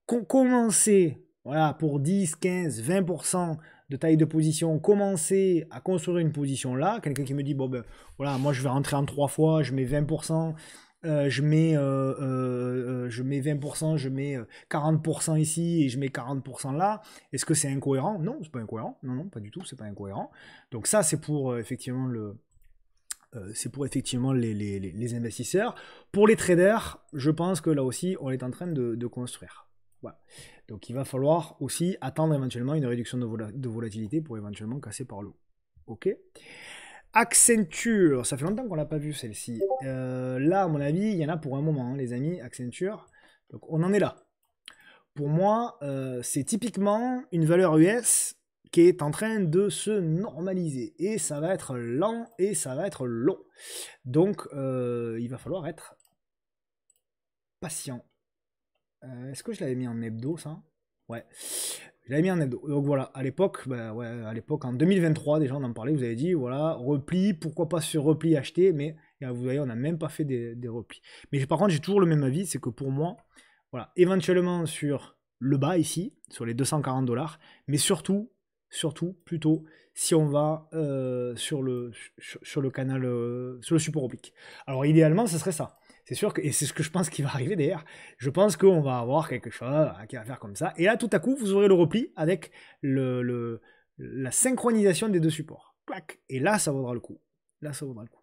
commencer voilà, pour 10, 15, 20% de taille de position, commencer à construire une position là, quelqu'un qui me dit, bon ben voilà, moi je vais rentrer en 3 fois, je mets 20%, je mets 20%, je mets 40% ici et je mets 40% là. Est-ce que c'est incohérent? Non, c'est pas incohérent. Non, non, pas du tout, c'est pas incohérent. Donc ça, c'est pour effectivement les investisseurs. Pour les traders, je pense que là aussi, on est en train de construire. Voilà. Donc il va falloir aussi attendre éventuellement une réduction de volatilité pour éventuellement casser par le haut. Ok. Accenture, ça fait longtemps qu'on l'a pas vu celle-ci. Là, à mon avis, il y en a pour un moment, hein, les amis, Accenture. Donc on en est là. Pour moi, c'est typiquement une valeur US qui est en train de se normaliser. Et ça va être lent et ça va être long. Donc, il va falloir être patient. Est-ce que je l'avais mis en hebdo, ça? Ouais, je l'avais mis en hebdo. Donc voilà, à l'époque, ouais, à l'époque, en 2023, déjà on en parlait, vous avez dit, voilà, repli, pourquoi pas sur repli acheter, mais vous voyez, on n'a même pas fait des replis. Mais par contre, j'ai toujours le même avis, c'est que pour moi, voilà, éventuellement sur le bas ici, sur les 240 $, mais surtout, plutôt, si on va sur le canal, sur le support oblique. Alors idéalement, ce serait ça. C'est sûr que, et c'est ce que je pense qui va arriver d'ailleurs, je pense qu'on va avoir quelque chose qui va faire comme ça. Et là, tout à coup, vous aurez le repli avec la synchronisation des deux supports. Clac. Et là, ça vaudra le coup. Là, ça vaudra le coup.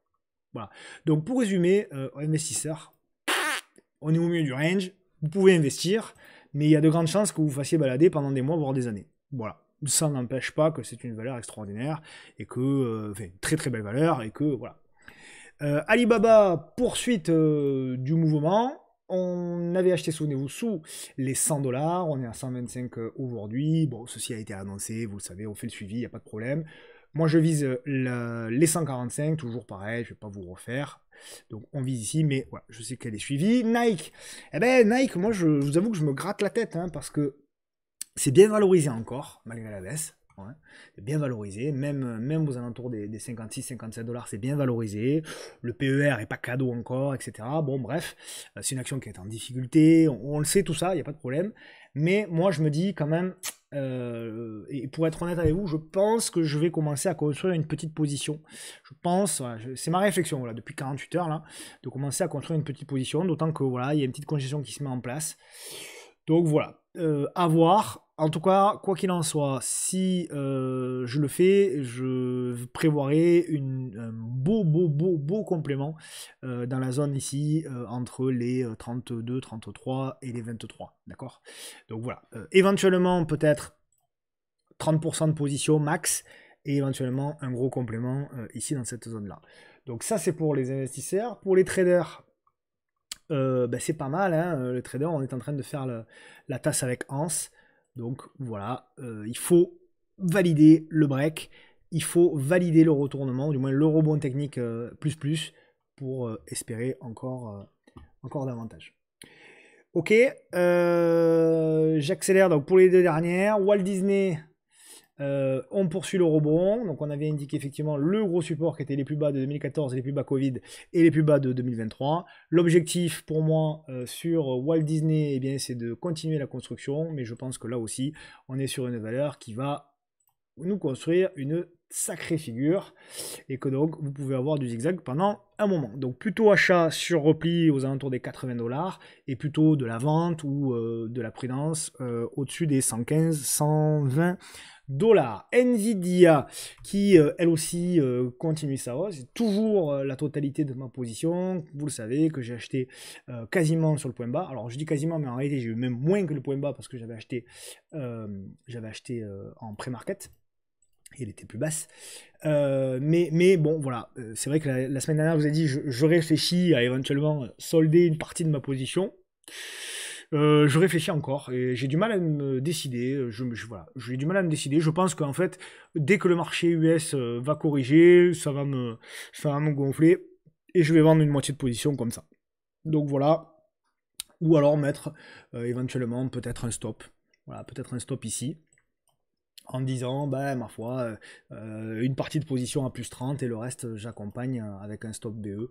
Voilà. Donc, pour résumer, investisseurs, on est au milieu du range. Vous pouvez investir, mais il y a de grandes chances que vous fassiez balader pendant des mois, voire des années. Voilà. Ça n'empêche pas que c'est une valeur extraordinaire et que, enfin, très très belle valeur et que, voilà. Alibaba, poursuite du mouvement. On avait acheté, souvenez-vous, sous les 100 $. On est à 125 aujourd'hui. Bon, ceci a été annoncé, vous le savez, on fait le suivi, il n'y a pas de problème. Moi, je vise les 145, toujours pareil, je ne vais pas vous refaire. Donc, on vise ici, mais voilà, je sais qu'elle est suivie. Nike, eh ben, Nike, moi, je vous avoue que je me gratte la tête, hein, parce que c'est bien valorisé encore, malgré la baisse. Ouais, c'est bien valorisé, même aux alentours des 56-57 $, c'est bien valorisé. Le PER est pas cadeau encore, etc. Bon, bref, c'est une action qui est en difficulté, on le sait tout ça, il n'y a pas de problème. Mais moi, je me dis quand même, et pour être honnête avec vous, je pense que je vais commencer à construire une petite position. Je pense, voilà, c'est ma réflexion, voilà, depuis 48 heures là, de commencer à construire une petite position, d'autant que voilà, il y a une petite congestion qui se met en place. Donc voilà, à voir. En tout cas, quoi qu'il en soit, si je le fais, je prévoirai un beau complément dans la zone ici, entre les 32, 33 et les 23. D'accord? Donc voilà. Éventuellement, peut-être 30% de position max et éventuellement un gros complément ici dans cette zone-là. Donc ça, c'est pour les investisseurs. Pour les traders, c'est pas mal, hein, les traders, on est en train de faire la tasse avec Hans. Donc voilà, il faut valider le break, il faut valider le retournement, du moins le rebond technique plus pour espérer encore davantage. Ok, j'accélère donc pour les deux dernières. Walt Disney, on poursuit le rebond. Donc on avait indiqué effectivement le gros support qui était les plus bas de 2014, les plus bas Covid et les plus bas de 2023. L'objectif pour moi sur Walt Disney, eh bien, c'est de continuer la construction, mais je pense que là aussi, on est sur une valeur qui va nous construire une sacrée figure et que donc vous pouvez avoir du zigzag pendant un moment. Donc plutôt achat sur repli aux alentours des 80 $ et plutôt de la vente ou de la prudence au-dessus des 115, 120 $. Nvidia qui elle aussi continue sa hausse, c'est toujours la totalité de ma position, vous le savez que j'ai acheté quasiment sur le point bas. Alors je dis quasiment, mais en réalité j'ai eu même moins que le point bas parce que j'avais acheté en pré-market. Elle était plus basse. Mais bon, voilà. C'est vrai que la semaine dernière, je vous ai dit, je réfléchis à éventuellement solder une partie de ma position. Je réfléchis encore et j'ai du mal à me décider. Voilà, j'ai du mal à me décider. Je pense qu'en fait, dès que le marché US va corriger, ça va me gonfler et je vais vendre une moitié de position comme ça. Donc voilà. Ou alors mettre éventuellement peut-être un stop. Voilà, peut-être un stop ici. En disant, ma foi, une partie de position à plus 30 et le reste, j'accompagne avec un stop BE.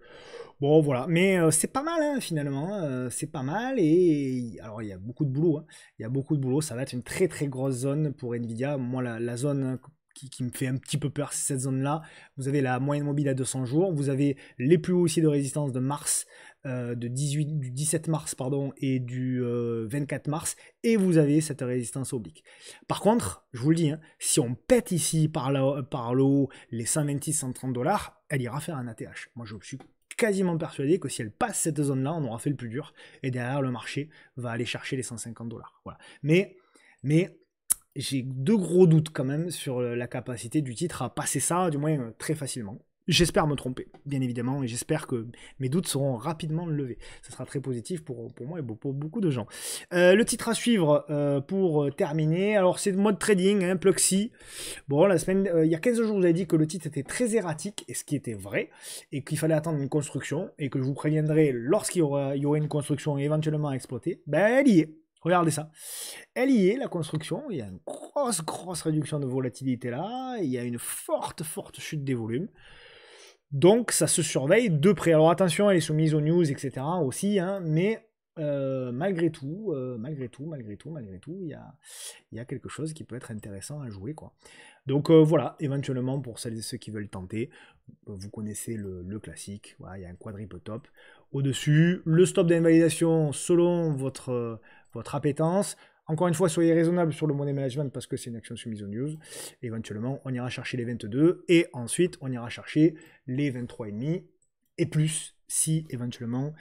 Bon, voilà. Mais c'est pas mal, hein, finalement. C'est pas mal. Et alors, il y a beaucoup de boulot. Hein. Il y a beaucoup de boulot. Ça va être une très, très grosse zone pour Nvidia. Moi, la zone qui me fait un petit peu peur, c'est cette zone-là. Vous avez la moyenne mobile à 200 jours. Vous avez les plus hauts aussi de résistance de mars, du 17 mars pardon, et du 24 mars. Et vous avez cette résistance oblique. Par contre, je vous le dis, hein, si on pète ici par le haut les 126, 130 $, elle ira faire un ATH. Moi, je suis quasiment persuadé que si elle passe cette zone-là, on aura fait le plus dur. Et derrière, le marché va aller chercher les 150 $. Voilà. Mais j'ai de gros doutes quand même sur la capacité du titre à passer ça, du moins très facilement. J'espère me tromper, bien évidemment, et j'espère que mes doutes seront rapidement levés. Ça sera très positif pour moi et pour beaucoup de gens. Le titre à suivre pour terminer, alors c'est mode trading, hein, Pluxee. Bon, la semaine, il y a 15 jours, je vous avais dit que le titre était très erratique, et ce qui était vrai, et qu'il fallait attendre une construction, et que je vous préviendrai lorsqu'il y aura une construction éventuellement à exploiter. Ben, elle y est. Regardez ça. Elle y est, la construction. Il y a une grosse réduction de volatilité là. Il y a une forte chute des volumes. Donc, ça se surveille de près. Alors, attention, elle est soumise aux news, etc. aussi, hein, mais malgré tout, il y a quelque chose qui peut être intéressant à jouer, quoi. Donc, voilà, éventuellement, pour celles et ceux qui veulent tenter, vous connaissez le classique. Voilà, il y a un quadruple top. Au-dessus, le stop d'invalidation selon votre appétence. Encore une fois, soyez raisonnable sur le money management parce que c'est une action soumise aux news. Éventuellement, on ira chercher les 22 et ensuite, on ira chercher les 23,5 et plus si éventuellement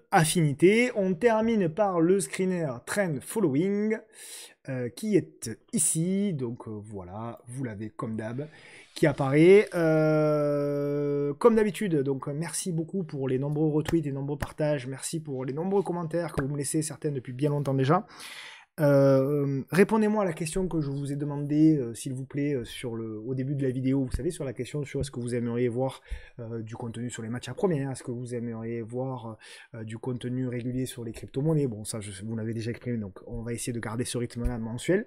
affinité. On termine par le screener Trend Following qui est ici. Donc voilà, vous l'avez comme d'hab qui apparaît comme d'habitude. Donc merci beaucoup pour les nombreux retweets et nombreux partages. Merci pour les nombreux commentaires que vous me laissez, certains depuis bien longtemps déjà. Répondez-moi à la question que je vous ai demandé, s'il vous plaît, au début de la vidéo, vous savez, sur la question sur est-ce que vous aimeriez voir du contenu sur les matchs à première, est-ce que vous aimeriez voir du contenu régulier sur les crypto-monnaies. Bon, ça, vous l'avez déjà exprimé, donc on va essayer de garder ce rythme-là mensuel.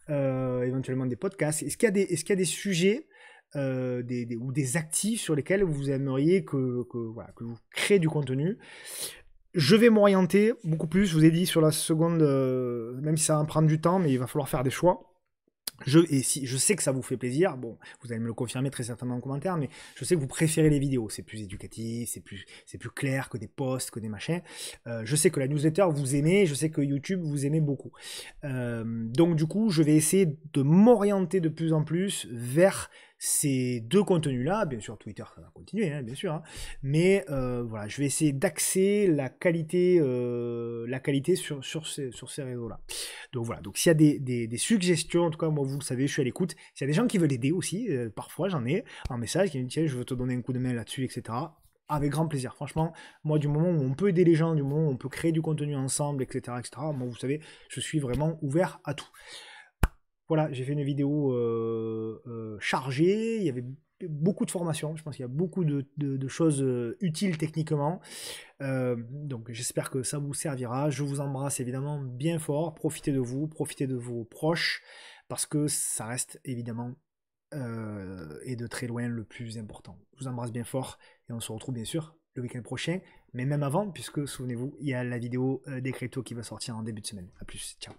Éventuellement des podcasts. Est-ce qu'il y a des sujets ou des actifs sur lesquels vous aimeriez que vous créez du contenu? Je vais m'orienter beaucoup plus, je vous ai dit, sur la seconde, même si ça va prendre du temps, mais il va falloir faire des choix. Je sais que ça vous fait plaisir, bon, vous allez me le confirmer très certainement en commentaire, mais je sais que vous préférez les vidéos, c'est plus éducatif, c'est plus clair que des posts, que des machins. Je sais que la newsletter vous aimez, je sais que YouTube vous aimez beaucoup. Donc du coup, je vais essayer de m'orienter de plus en plus vers ces deux contenus-là. Bien sûr, Twitter, ça va continuer, hein, bien sûr, hein. Mais voilà, je vais essayer d'axer la qualité sur ces réseaux-là. Donc voilà, donc s'il y a des suggestions, en tout cas, moi, vous le savez, je suis à l'écoute. S'il y a des gens qui veulent aider aussi, parfois, j'en ai un message qui me dit, tiens, je veux te donner un coup de main là-dessus, etc. Avec grand plaisir. Franchement, moi, du moment où on peut aider les gens, du moment où on peut créer du contenu ensemble, etc., moi, vous savez, je suis vraiment ouvert à tout. Voilà, j'ai fait une vidéo chargée, il y avait beaucoup de formations, je pense qu'il y a beaucoup de choses utiles techniquement. Donc j'espère que ça vous servira. Je vous embrasse évidemment bien fort, profitez de vous, profitez de vos proches, parce que ça reste évidemment et de très loin le plus important. Je vous embrasse bien fort et on se retrouve bien sûr le week-end prochain, mais même avant, puisque souvenez-vous, il y a la vidéo des cryptos qui va sortir en début de semaine. A plus, ciao.